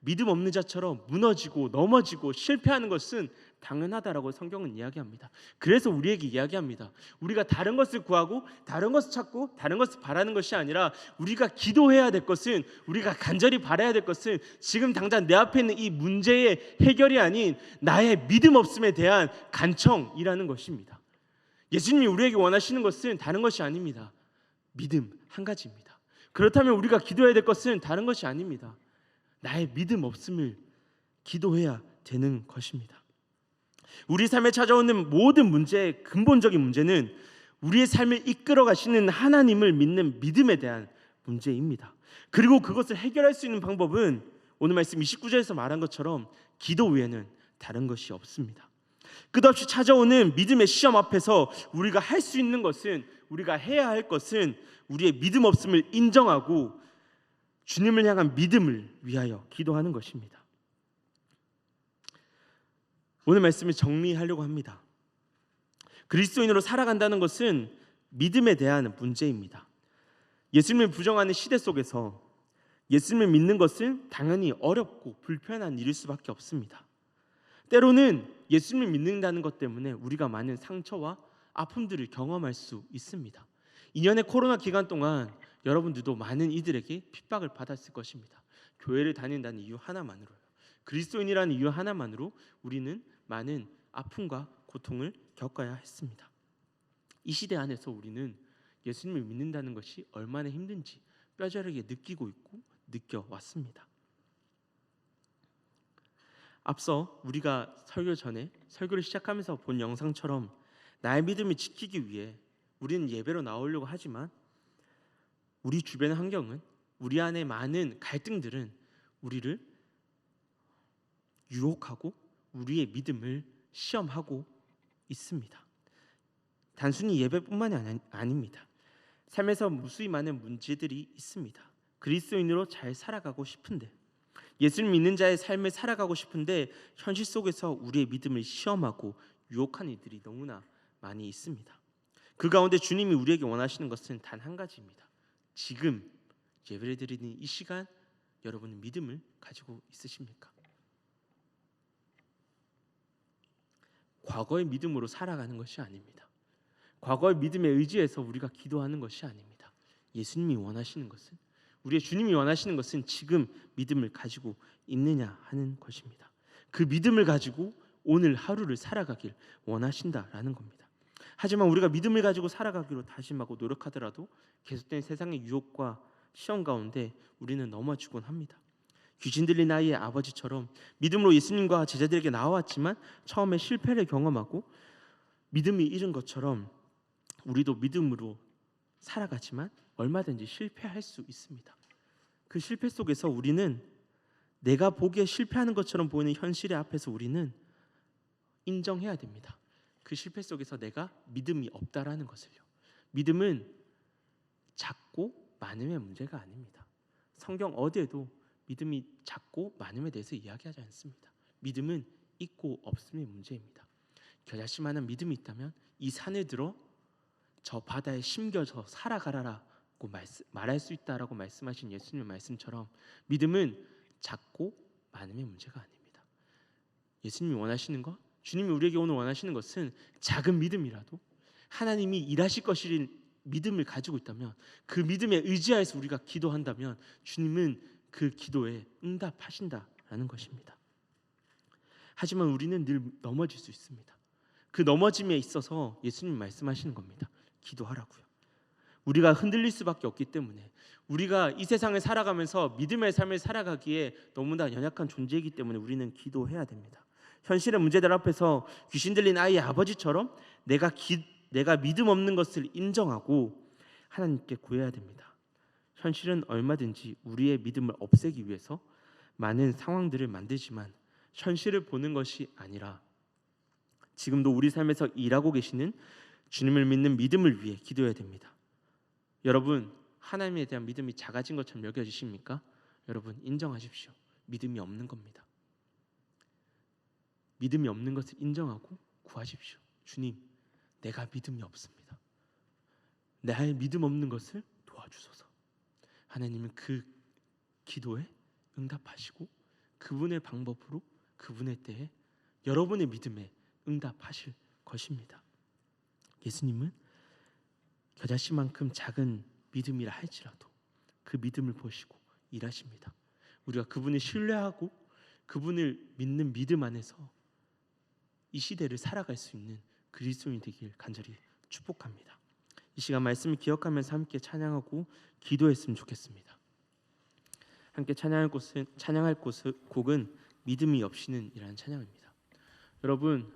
믿음 없는 자처럼 무너지고 넘어지고 실패하는 것은 당연하다라고 성경은 이야기합니다. 그래서 우리에게 이야기합니다. 우리가 다른 것을 구하고 다른 것을 찾고 다른 것을 바라는 것이 아니라 우리가 기도해야 될 것은, 우리가 간절히 바라야 될 것은 지금 당장 내 앞에 있는 이 문제의 해결이 아닌 나의 믿음 없음에 대한 간청이라는 것입니다. 예수님이 우리에게 원하시는 것은 다른 것이 아닙니다. 믿음 한 가지입니다. 그렇다면 우리가 기도해야 될 것은 다른 것이 아닙니다. 나의 믿음 없음을 기도해야 되는 것입니다. 우리 삶에 찾아오는 모든 문제의 근본적인 문제는 우리의 삶을 이끌어 가시는 하나님을 믿는 믿음에 대한 문제입니다. 그리고 그것을 해결할 수 있는 방법은 오늘 말씀 29절에서 말한 것처럼 기도 외에는 다른 것이 없습니다. 끝없이 찾아오는 믿음의 시험 앞에서 우리가 할 수 있는 것은, 우리가 해야 할 것은 우리의 믿음 없음을 인정하고 주님을 향한 믿음을 위하여 기도하는 것입니다. 오늘 말씀을 정리하려고 합니다. 그리스도인으로 살아간다는 것은 믿음에 대한 문제입니다. 예수님을 부정하는 시대 속에서 예수님을 믿는 것은 당연히 어렵고 불편한 일일 수밖에 없습니다. 때로는 예수님을 믿는다는 것 때문에 우리가 많은 상처와 아픔들을 경험할 수 있습니다. 2년의 코로나 기간 동안 여러분들도 많은 이들에게 핍박을 받았을 것입니다. 교회를 다닌다는 이유 하나만으로요. 그리스도인이라는 이유 하나만으로 우리는 많은 아픔과 고통을 겪어야 했습니다. 이 시대 안에서 우리는 예수님을 믿는다는 것이 얼마나 힘든지 뼈저리게 느끼고 있고 느껴왔습니다. 앞서 우리가 설교 전에 설교를 시작하면서 본 영상처럼 나의 믿음을 지키기 위해 우리는 예배로 나오려고 하지만 우리 주변의 환경은, 우리 안에 많은 갈등들은 우리를 유혹하고 우리의 믿음을 시험하고 있습니다. 단순히 예배뿐만이 아닙니다. 삶에서 무수히 많은 문제들이 있습니다. 그리스도인으로 잘 살아가고 싶은데, 예수님 믿는 자의 삶을 살아가고 싶은데 현실 속에서 우리의 믿음을 시험하고 유혹하는 이들이 너무나 많이 있습니다. 그 가운데 주님이 우리에게 원하시는 것은 단 한 가지입니다. 지금 예배를 드리는 이 시간 여러분은 믿음을 가지고 있으십니까? 과거의 믿음으로 살아가는 것이 아닙니다. 과거의 믿음에 의지해서 우리가 기도하는 것이 아닙니다. 예수님이 원하시는 것은, 우리의 주님이 원하시는 것은 지금 믿음을 가지고 있느냐 하는 것입니다. 그 믿음을 가지고 오늘 하루를 살아가길 원하신다라는 겁니다. 하지만 우리가 믿음을 가지고 살아가기로 다짐하고 노력하더라도 계속된 세상의 유혹과 시험 가운데 우리는 넘어지곤 합니다. 귀신 들린 아이의 아버지처럼 믿음으로 예수님과 제자들에게 나왔지만 처음에 실패를 경험하고 믿음이 잃은 것처럼 우리도 믿음으로 살아가지만 얼마든지 실패할 수 있습니다. 그 실패 속에서 우리는 내가 보기에 실패하는 것처럼 보이는 현실의 앞에서 우리는 인정해야 됩니다. 그 실패 속에서 내가 믿음이 없다라는 것을요. 믿음은 작고 많음의 문제가 아닙니다. 성경 어디에도 믿음이 작고 많음에 대해서 이야기하지 않습니다. 믿음은 있고 없음의 문제입니다. 겨자씨만한 믿음이 있다면 이 산을 들어 저 바다에 심겨져 살아가라라고 말할 수 있다라고 말씀하신 예수님의 말씀처럼 믿음은 작고 많음의 문제가 아닙니다. 예수님이 원하시는 것, 주님이 우리에게 오늘 원하시는 것은 작은 믿음이라도 하나님이 일하실 것을 믿음을 가지고 있다면, 그 믿음에 의지하여서 우리가 기도한다면 주님은 그 기도에 응답하신다라는 것입니다. 하지만 우리는 늘 넘어질 수 있습니다. 그 넘어짐에 있어서 예수님이 말씀하시는 겁니다. 기도하라고요. 우리가 흔들릴 수밖에 없기 때문에, 우리가 이 세상을 살아가면서 믿음의 삶을 살아가기에 너무나 연약한 존재이기 때문에 우리는 기도해야 됩니다. 현실의 문제들 앞에서 귀신 들린 아이의 아버지처럼 내가 믿음 없는 것을 인정하고 하나님께 구해야 됩니다. 현실은 얼마든지 우리의 믿음을 없애기 위해서 많은 상황들을 만들지만 현실을 보는 것이 아니라 지금도 우리 삶에서 일하고 계시는 주님을 믿는 믿음을 위해 기도해야 됩니다. 여러분, 하나님에 대한 믿음이 작아진 것처럼 여겨지십니까? 여러분, 인정하십시오. 믿음이 없는 겁니다. 믿음이 없는 것을 인정하고 구하십시오. 주님, 내가 믿음이 없습니다. 나의 믿음 없는 것을 도와주소서. 하나님은 그 기도에 응답하시고 그분의 방법으로 그분의 때에 여러분의 믿음에 응답하실 것입니다. 예수님은 겨자씨만큼 작은 믿음이라 할지라도 그 믿음을 보시고 일하십니다. 우리가 그분을 신뢰하고 그분을 믿는 믿음 안에서 이 시대를 살아갈 수 있는 그리스도인이 되길 간절히 축복합니다. 이 시간 말씀을 기억하면서 함께 찬양하고 기도했으면 좋겠습니다. 함께 찬양할 곡은 믿음이 없이는 이라는 찬양입니다. 여러분,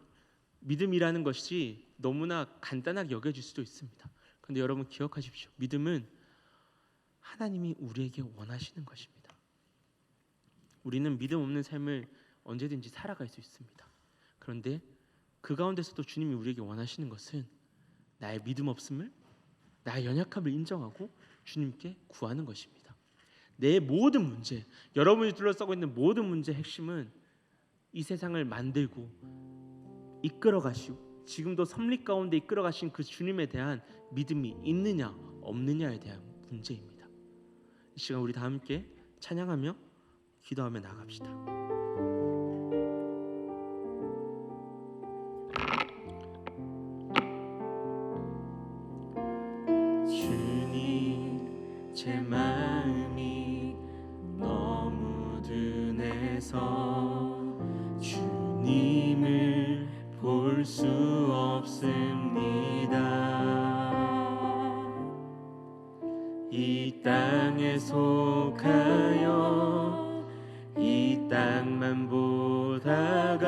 믿음이라는 것이 너무나 간단하게 여겨질 수도 있습니다. 그런데 여러분 기억하십시오. 믿음은 하나님이 우리에게 원하시는 것입니다. 우리는 믿음 없는 삶을 언제든지 살아갈 수 있습니다. 그런데 그 가운데서도 주님이 우리에게 원하시는 것은 나의 믿음 없음을, 나의 연약함을 인정하고 주님께 구하는 것입니다. 내 모든 문제, 여러분이 둘러싸고 있는 모든 문제의 핵심은 이 세상을 만들고 이끌어 가시고 지금도 섭리 가운데 이끌어 가신 그 주님에 대한 믿음이 있느냐 없느냐에 대한 문제입니다. 이 시간 우리 다 함께 찬양하며 기도하며 나아갑시다. 주님, 제 마음이 너무 둔해서 주님을 볼 수 없습니다. 이 땅에 속하여 이 땅만 보다가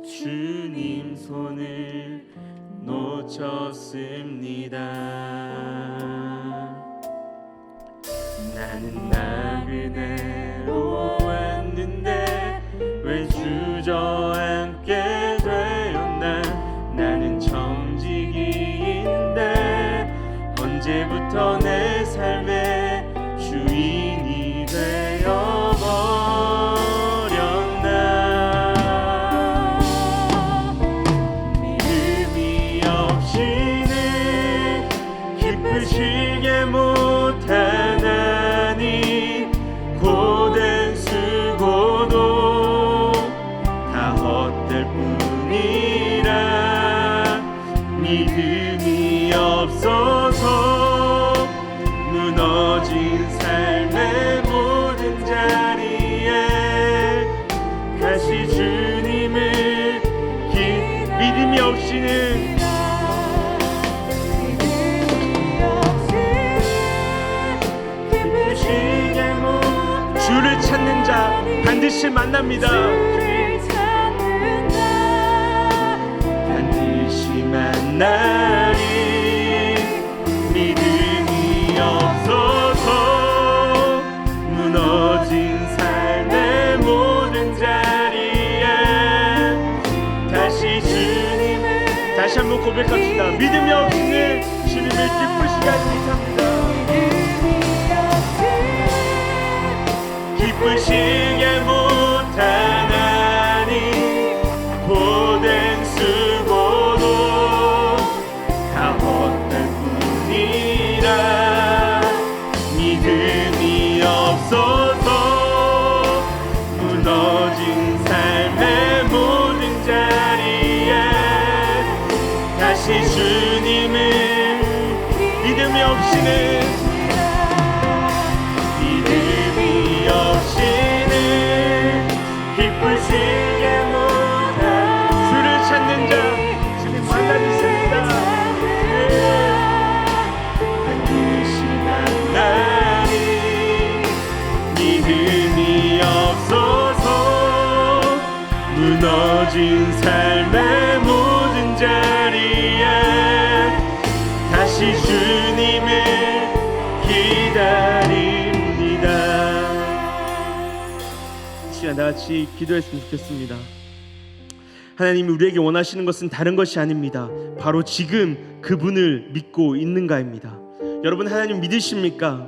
주님 손을 놓쳤습니다. 나는 나그네로 왔는데 왜 주저앉게 되었나. 나는 청지기인데 언제부터 내 삶의 주인이 되어버렸나. 믿음이 없이는 기쁘시게 못하나니 고된 수고도 다 헛될 뿐이라. 믿음이 없어서 무너진 삶의 모든 자리에 다시 주님을 믿음이 없이는 기쁘시게 주를 찾는 자 반드시 만납니다. 반드시 만나리. 믿음이 없어서 무너진 삶의 모든 자리에 다시 주님을 다시 한번 고백합시다. 믿음이 없이는 주님을 기쁘시게 하지 못합니다. 기쁘시게 못하나니 고된 수고도 다 헛될 뿐이라. 믿음이 없어서 무너진 삶의 모든 자리에 다시 주님을 믿음이 없이는 기쁘시게 못한 주를 찾는 자 주님 만나주십니다. 반드시 만나리. 믿음이 없어서 무너진 무너진 삶의 모든 자리에 다시 주님을 기다립니다. 이 시간 다 같이 기도했으면 좋겠습니다. 하나님이 우리에게 원하시는 것은 다른 것이 아닙니다. 바로 지금 그분을 믿고 있는가입니다. 여러분, 하나님 믿으십니까?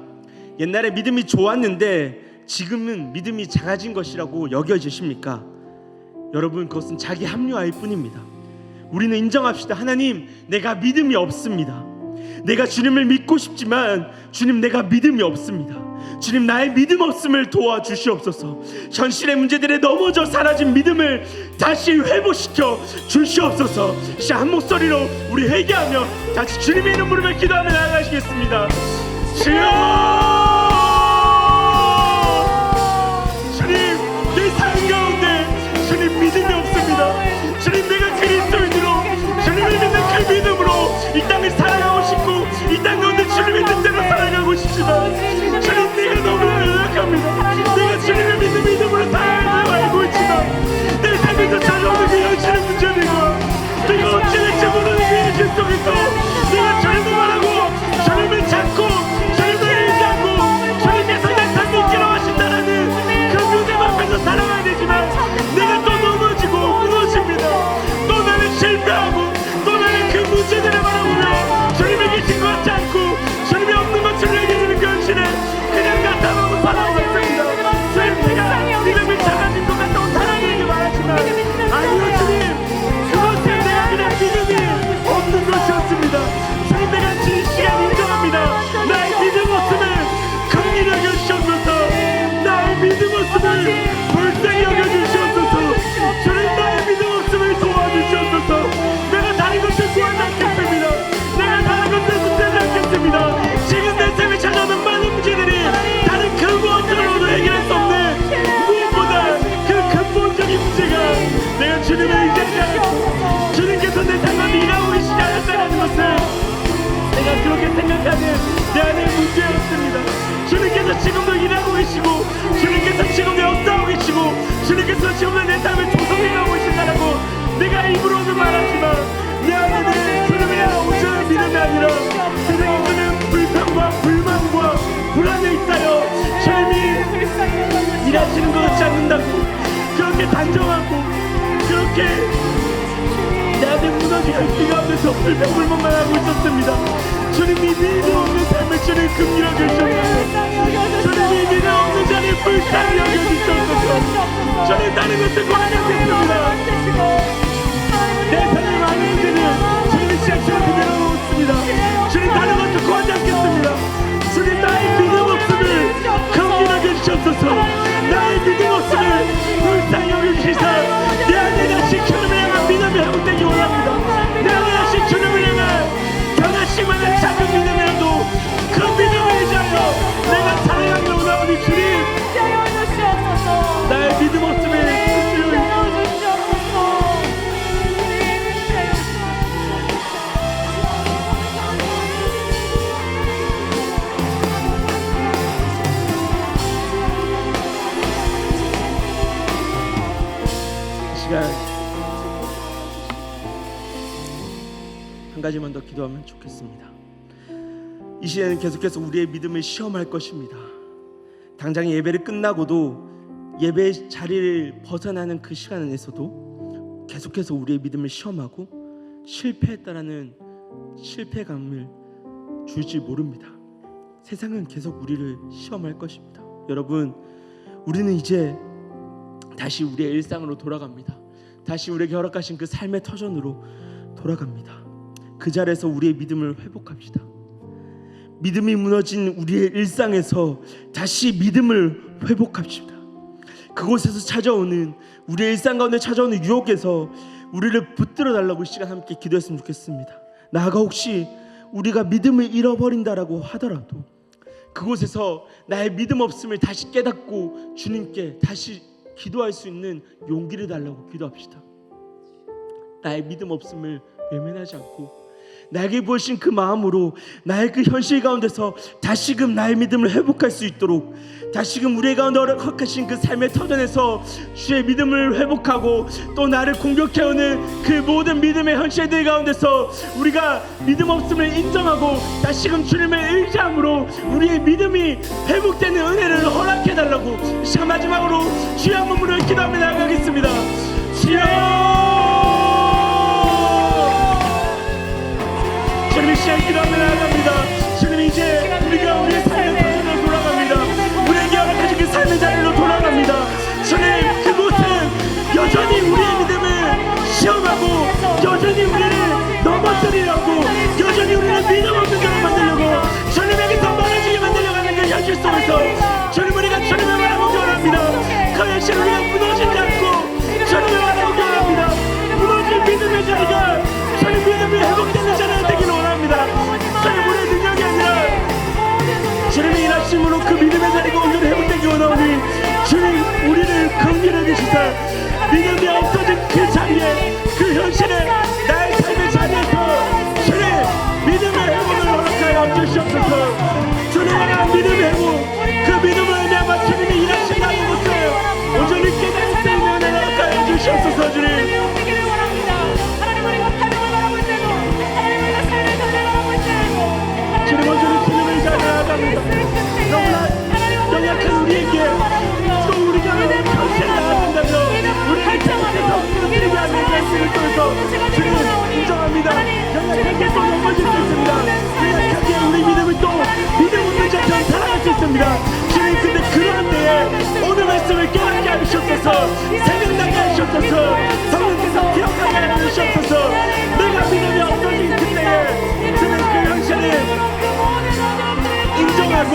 옛날에 믿음이 좋았는데 지금은 믿음이 작아진 것이라고 여겨지십니까? 여러분, 그것은 자기 합리화일 뿐입니다. 우리는 인정합시다. 하나님, 내가 믿음이 없습니다. 내가 주님을 믿고 싶지만 주님, 내가 믿음이 없습니다. 주님, 나의 믿음 없음을 도와주시옵소서. 현실의 문제들에 넘어져 사라진 믿음을 다시 회복시켜 주시옵소서. 한 목소리로 우리 회개하며 다시 주님의 이름 부르며 기도하며 나아가시겠습니다. 주여! 주님, 내 삶 가운데 주님 믿음이 없습니다. 주님, 내가 그리스도인으로 주님을 믿는 그 믿음으로 이 땅을 살아가고 싶고 이 땅 가운데 주님의 뜻대로 살아가고 싶지만 주님, 내가 너무 연약합니다. 내가 주님을 믿는 믿음으로 살아가는 줄 알고 있지만 내 삶에서 찾아오는 그 현실의 문제들과 내가 어찌 될지 모르는 그 현실 속에서 내가 주님을 말하고 주님을 찾고 주님을 의지하고 주님께서 내 삶을 이끌어 가신다라는 그 믿음 앞에서 살아가야 되지만 내가 또 넘어지고 무너집니다. 또 나는 실패하고 또 나는 그 문제들을 바라보며 주님이 계신 것 같지 않고 주님이 없는 것 주님에게 주는 그 현실에 그냥 나타나고 살아오고 있습니다. 주님, 믿음이 작아진 것 같다고 사람들에게 말하지만 아니요, 주님, 그것은 내가 그냥 믿음이 없는 것이었습니다. 주님, 내가 이 시간 인정합니다. 나의 믿음 없음을 긍휼히 여겨주시옵소서. 나의 믿음 없음을 불쌍히 여겨주시옵소서. 주님, 나의 믿음 없음을 도와주시옵소서. 내가 다른 것을 구하지 않겠습니다. 내가 다른 것을 붙들지 않겠습니다. 지금 내 삶에 찾아오는 많은 문제들이 다른 그 무엇으로도 해결할 수 없는 무엇보다 그 근본적인 문제가 내가 주님을 의지하지 않고 주님께서 내 삶을 일하고 계시지 않았다는 것을 내가 그렇게 생각하는 내 안의 문제였습니다. 주님께서 지금도 일하고 계시고 주님께서 지금도 역사하고 계시고 주님께서 지금도 내 삶을 조성해가고 계신다라고 내가 입으로는 말하지만 내 안에는 주님을 향한 온전한 믿음이 아니라 세상에 주는 불평과 불만과 불안에 있어요. 주님이 일하시는 것 같지 않는다고 그렇게 단정하고 그렇게 내 안에 무너지는 그 가운데서 불평불만만 하고 있었습니다. 주님이 믿음 없는 삶을 주님 긍휼히 여겨주셔서 주님이 믿음 없는 자를 불쌍히 여겨주셔서 주님, 다른 것을 구하지 않겠습니다. 내 삶의 많은 문제는 주님이 시작처럼 그대로 놓습니다. 주님, 다른 것을 구하지 않겠습니다. 주님, 나의 믿음 없음을 긍휼히 여겨주셔서 나의 믿음 없음을 불쌍히 여겨주시사 내 안에 다시 주님을 향한 믿음이 회복되기 원합니다. 내 안에 다시 주님을 향한 변화씩 만한 작은 믿음이라도 그 믿음을 의지하여 내가 살아가길 원하오니 주님, 나의 믿음 없음을 시간 한 가지만 더 기도하면 좋겠습니다. 이 시간은 계속해서 우리의 믿음을 시험할 것입니다. 당장 예배를 끝나고도 예배 자리를 벗어나는 그 시간에서도 계속해서 우리의 믿음을 시험하고 실패했다라는 실패감을 줄지 모릅니다. 세상은 계속 우리를 시험할 것입니다. 여러분, 우리는 이제 다시 우리의 일상으로 돌아갑니다. 다시 우리에게 허락하신 그 삶의 터전으로 돌아갑니다. 그 자리에서 우리의 믿음을 회복합시다. 믿음이 무너진 우리의 일상에서 다시 믿음을 회복합시다. 그곳에서 찾아오는 우리의 일상 가운데 찾아오는 유혹에서 우리를 붙들어 달라고 이 시간 함께 기도했으면 좋겠습니다. 나아가 혹시 우리가 믿음을 잃어버린다라고 하더라도 그곳에서 나의 믿음 없음을 다시 깨닫고 주님께 다시 기도할 수 있는 용기를 달라고 기도합시다. 나의 믿음 없음을 외면하지 않고 나에게 부으신 그 마음으로 나의 그 현실 가운데서 다시금 나의 믿음을 회복할 수 있도록, 다시금 우리 가운데 허락하신 그 삶의 터전에서 주의 믿음을 회복하고 또 나를 공격해오는 그 모든 믿음의 현실들 가운데서 우리가 믿음 없음을 인정하고 다시금 주님을 의지함으로 우리의 믿음이 회복되는 은혜를 허락해달라고 자 마지막으로 주여 한 몸으로 기도하며 나아가겠습니다. 주여, 주님 이 시간 기도하며 나아갑니다. 주님 이제 우리가 우리의 삶의 터전으로 돌아갑니다. 우리에게 허락하신 그 삶의 자리로 돌아갑니다. 주님 그곳은 여전히 우리의 믿음을 시험하고 여전히 우리를 넘어뜨리려고 여전히 우리를 믿음 없는 자로 만들려고 주님에게서 멀어지게 만들려고 하는 그 현실 속에서 주님 우리가 주님의 바라보기 원합니다. 그 현실 우리가 무너지지 않고 주님의 바라보기 원합니다. 무너진 믿음의 자리가 주님 믿음이 회복되는 자리가 되기를 원합니다. 주님 우리의 능력이 아니라 주님의 일하심으로 그 믿음의 자리가 온전히 회복되기 원하오니 주님 우리를 긍휼히 여기시사 믿음이 없어진 그 자리에 그 현실에 나의 삶의 자리에서 주님 믿음의 회복을 허락하여 주시옵소서. 주님 하나님 믿음의 회복 그 믿음을 의미하여 주님이 일하신다는 것을 온전히 깨달을 수 있는 은혜를 허락하여 주시옵소서. 주님 주님 온전히 주님의 자리에 나아갑니다. 너무나 연약한 우리에게 또 우리가 현실에 나아간다며 우리를 계속해서 무너뜨리게 하는 말씀을 통해서 주님 인정합니다. 연약하게 또 넘어질 수 있습니다. 연약하게 우리 믿음을 또 믿음 없는 자처럼 살아갈 수 있습니다. 주님 근데 그러한 때에 오늘 말씀을 깨닫게 하시옵소서. 생각나게 하시옵소서. 성령께서 기억하게 하시옵소서. 내가 믿음이 없어진 그때에 주님 그 현실을 인정하고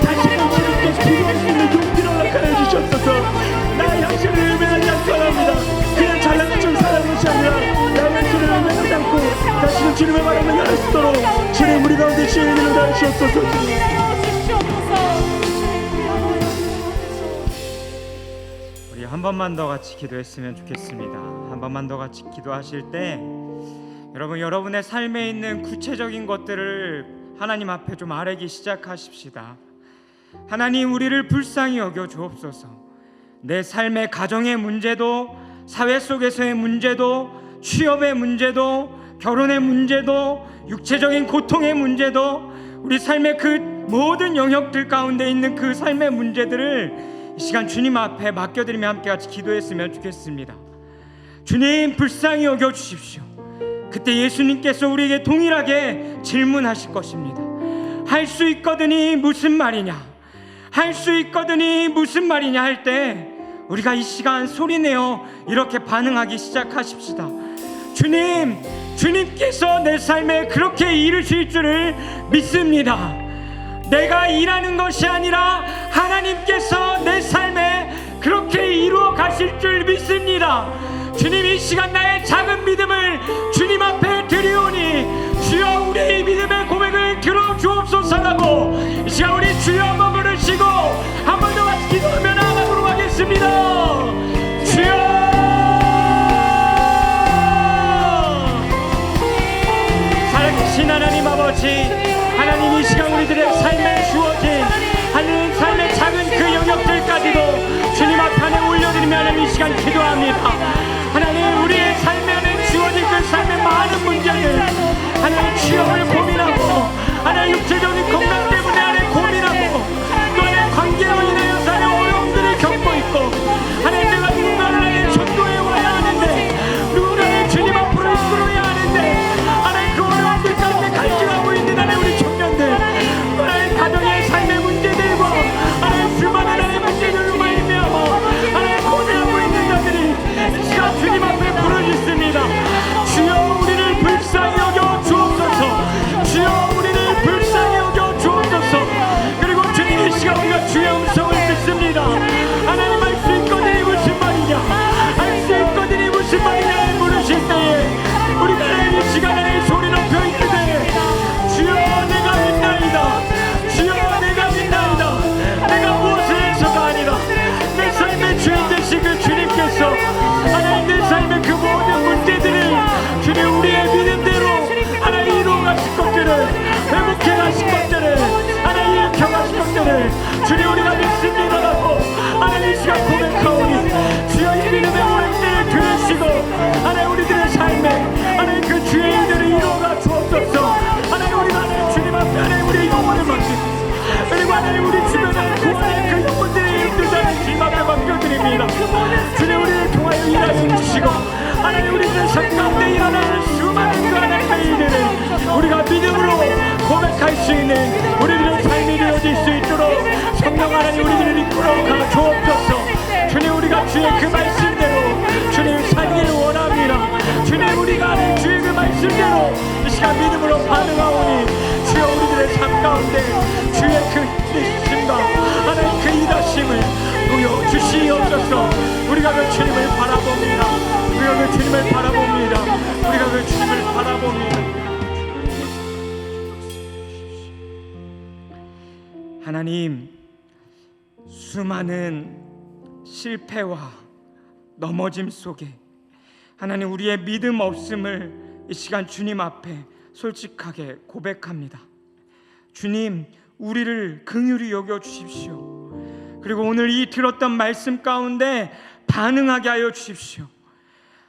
다시금 주님께 기도할 수 있는 용기를 허락하여 주시옵소서. 나의 현실을 의미하지 않고 합니다. 그냥 잘난 척 사는 것이 아니라 나의 현실을 의미하지 않고 다시금 주님의 바람을 나갈 수 있도록 주님 우리 가운데 주의 이름을 다하시옵소서. 우리 한 번만 더 같이 기도했으면 좋겠습니다. 한 번만 더 같이 기도하실 때 여러분의 삶에 있는 구체적인 것들을 하나님 앞에 좀 아뢰기 시작하십시다. 하나님 우리를 불쌍히 여겨 주옵소서. 내 삶의 가정의 문제도 사회 속에서의 문제도 취업의 문제도 결혼의 문제도 육체적인 고통의 문제도 우리 삶의 그 모든 영역들 가운데 있는 그 삶의 문제들을 이 시간 주님 앞에 맡겨드리며 함께 같이 기도했으면 좋겠습니다. 주님 불쌍히 여겨 주십시오. 그때 예수님께서 우리에게 동일하게 질문하실 것입니다. 할 수 있거든이 무슨 말이냐? 할 수 있거든이 무슨 말이냐 할 때 우리가 이 시간 소리내어 이렇게 반응하기 시작하십시다. 주님께서 내 삶에 그렇게 이루실 줄을 믿습니다. 내가 일하는 것이 아니라 하나님께서 내 삶에 그렇게 이루어 가실 줄 믿습니다. 주님 이 시간 나의 작은 믿음을 주님 앞에 드리오니 주여 우리의 믿음의 고백을 들어주옵소서라고 이 시간 우리 주여 한번 부르시고 한 번 더 같이 기도하며 나아가도록 하겠습니다. 주여 살아계신 하나님 아버지, 하나님 이 시간 우리들의 삶에 주어진 하나님 삶의 작은 그 영역들까지도 주님 앞에 하나 올려드리며 하나님 이 시간 기도합니다. 하나님 우리의 삶에 안에 주어진 그 삶의 많은 문제들 하나님 취업을 고민하고 하나님 육체적인 건강 때문에 하나님 고민하고 또 하나님 관계로 인하여 사는 어려움들을 겪고 있고 하나님 내가 누군가를 하나님 전도해 와야 하는데 누군가를 주님 앞으로 이끌어야 하는데 하나님 그 어려움들 가운데 갈증하고 있는 하나님 우리 청년들 하나님 가정의 삶의 문제들과 하나님 수많은 하나님 문제들로 말미암아 하나님 고생하고 있는 자들이 시간 주님 앞에 부르짖습니다. 주여 우리를 불쌍히 여겨 주옵소서. 주여 우리를 불쌍히 것을 주님 우리가 믿습니다라고 하나님 이 시간 고백하오니 주여 이 믿음의 오행들을 들으시고 하나님 우리들의 삶에 하나님 그 주의 일들을 이루어가 주옵소서. 하나님 우리가 하나님 주님 앞에 하나님 우리의 영혼을 맡깁니다. 그리고 하나님 우리 주변에 구원의 그 영혼들의 일들을 주님 앞에 맡겨드립니다. 주님 우리를 통하여 일하여 주시고 하나님 우리들의 삶 가운데 일어나는 수많은 그 하나님의 일들을 우리가 믿음으로 고백할 수 있는 우리들의 삶이 되어질 수 있도록 성령 하나님 우리들을 이끌어가 주옵소서. 주님 우리가 주의 그 말씀대로 주님 살기를 원합니다. 주님 우리가 하는 주의 그 말씀대로 이 시간 믿음으로 반응하오니 주여 우리들의 삶 가운데 주의 그 믿음과 하나님 그 이다심을 보여 주시옵소서. 우리가 그 주님을 바라봅니다. 우리가 그 주님을 바라봅니다. 우리가 그 주님을 바라봅니다. 하나님, 수많은 실패와 넘어짐 속에 하나님 우리의 믿음 없음을 이 시간 주님 앞에 솔직하게 고백합니다. 주님, 우리를 긍휼히 여겨 주십시오. 그리고 오늘 이 들었던 말씀 가운데 반응하게 하여 주십시오.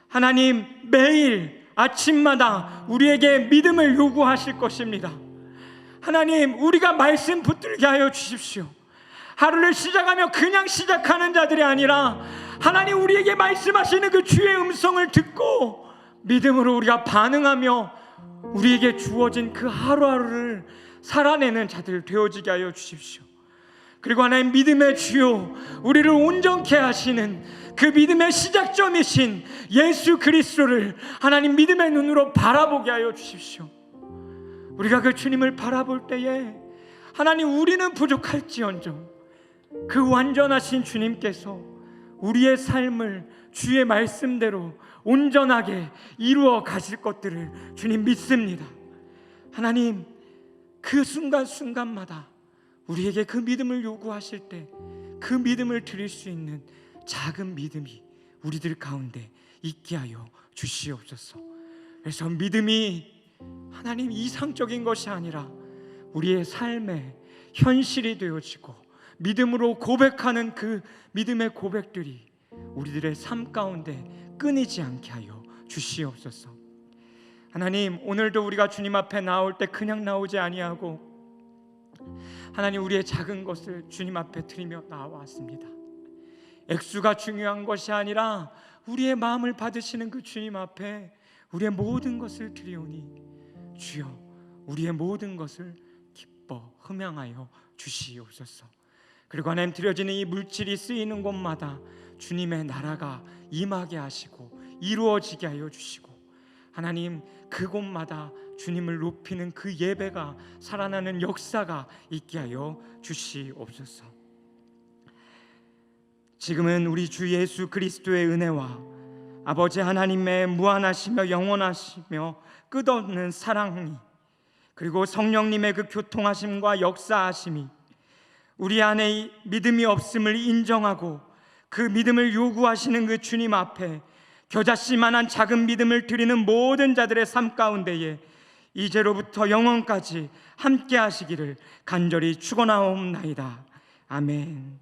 하나님, 매일 아침마다 우리에게 믿음을 요구하실 것입니다. 하나님, 우리가 말씀 붙들게 하여 주십시오. 하루를 시작하며 그냥 시작하는 자들이 아니라 하나님 우리에게 말씀하시는 그 주의 음성을 듣고 믿음으로 우리가 반응하며 우리에게 주어진 그 하루하루를 살아내는 자들 되어지게 하여 주십시오. 그리고 하나님 믿음의 주요 우리를 온전케 하시는 그 믿음의 시작점이신 예수 그리스도를 하나님 믿음의 눈으로 바라보게 하여 주십시오. 우리가 그 주님을 바라볼 때에 하나님 우리는 부족할지언정 그 완전하신 주님께서 우리의 삶을 주의 말씀대로 온전하게 이루어 가실 것들을 주님 믿습니다. 하나님 그 순간순간마다 우리에게 그 믿음을 요구하실 때 그 믿음을 드릴 수 있는 작은 믿음이 우리들 가운데 있게 하여 주시옵소서. 그래서 믿음이 하나님 이상적인 것이 아니라 우리의 삶의 현실이 되어지고 믿음으로 고백하는 그 믿음의 고백들이 우리들의 삶 가운데 끊이지 않게 하여 주시옵소서. 하나님, 오늘도 우리가 주님 앞에 나올 때 그냥 나오지 아니하고 하나님 우리의 작은 것을 주님 앞에 드리며 나왔습니다. 액수가 중요한 것이 아니라 우리의 마음을 받으시는 그 주님 앞에 우리의 모든 것을 드리오니 주여 우리의 모든 것을 기뻐 흠양하여 주시옵소서. 그리고 하나님 드려지는 이 물질이 쓰이는 곳마다 주님의 나라가 임하게 하시고 이루어지게 하여 주시고 하나님 그곳마다 주님을 높이는 그 예배가 살아나는 역사가 있게 하여 주시옵소서. 지금은 우리 주 예수 그리스도의 은혜와 아버지 하나님의 무한하시며 영원하시며 끝없는 사랑이 그리고 성령님의 그 교통하심과 역사하심이 우리 안에 믿음이 없음을 인정하고 그 믿음을 요구하시는 그 주님 앞에 겨자씨만한 작은 믿음을 드리는 모든 자들의 삶 가운데에 이제로부터 영원까지 함께 하시기를 간절히 축원하옵나이다. 아멘.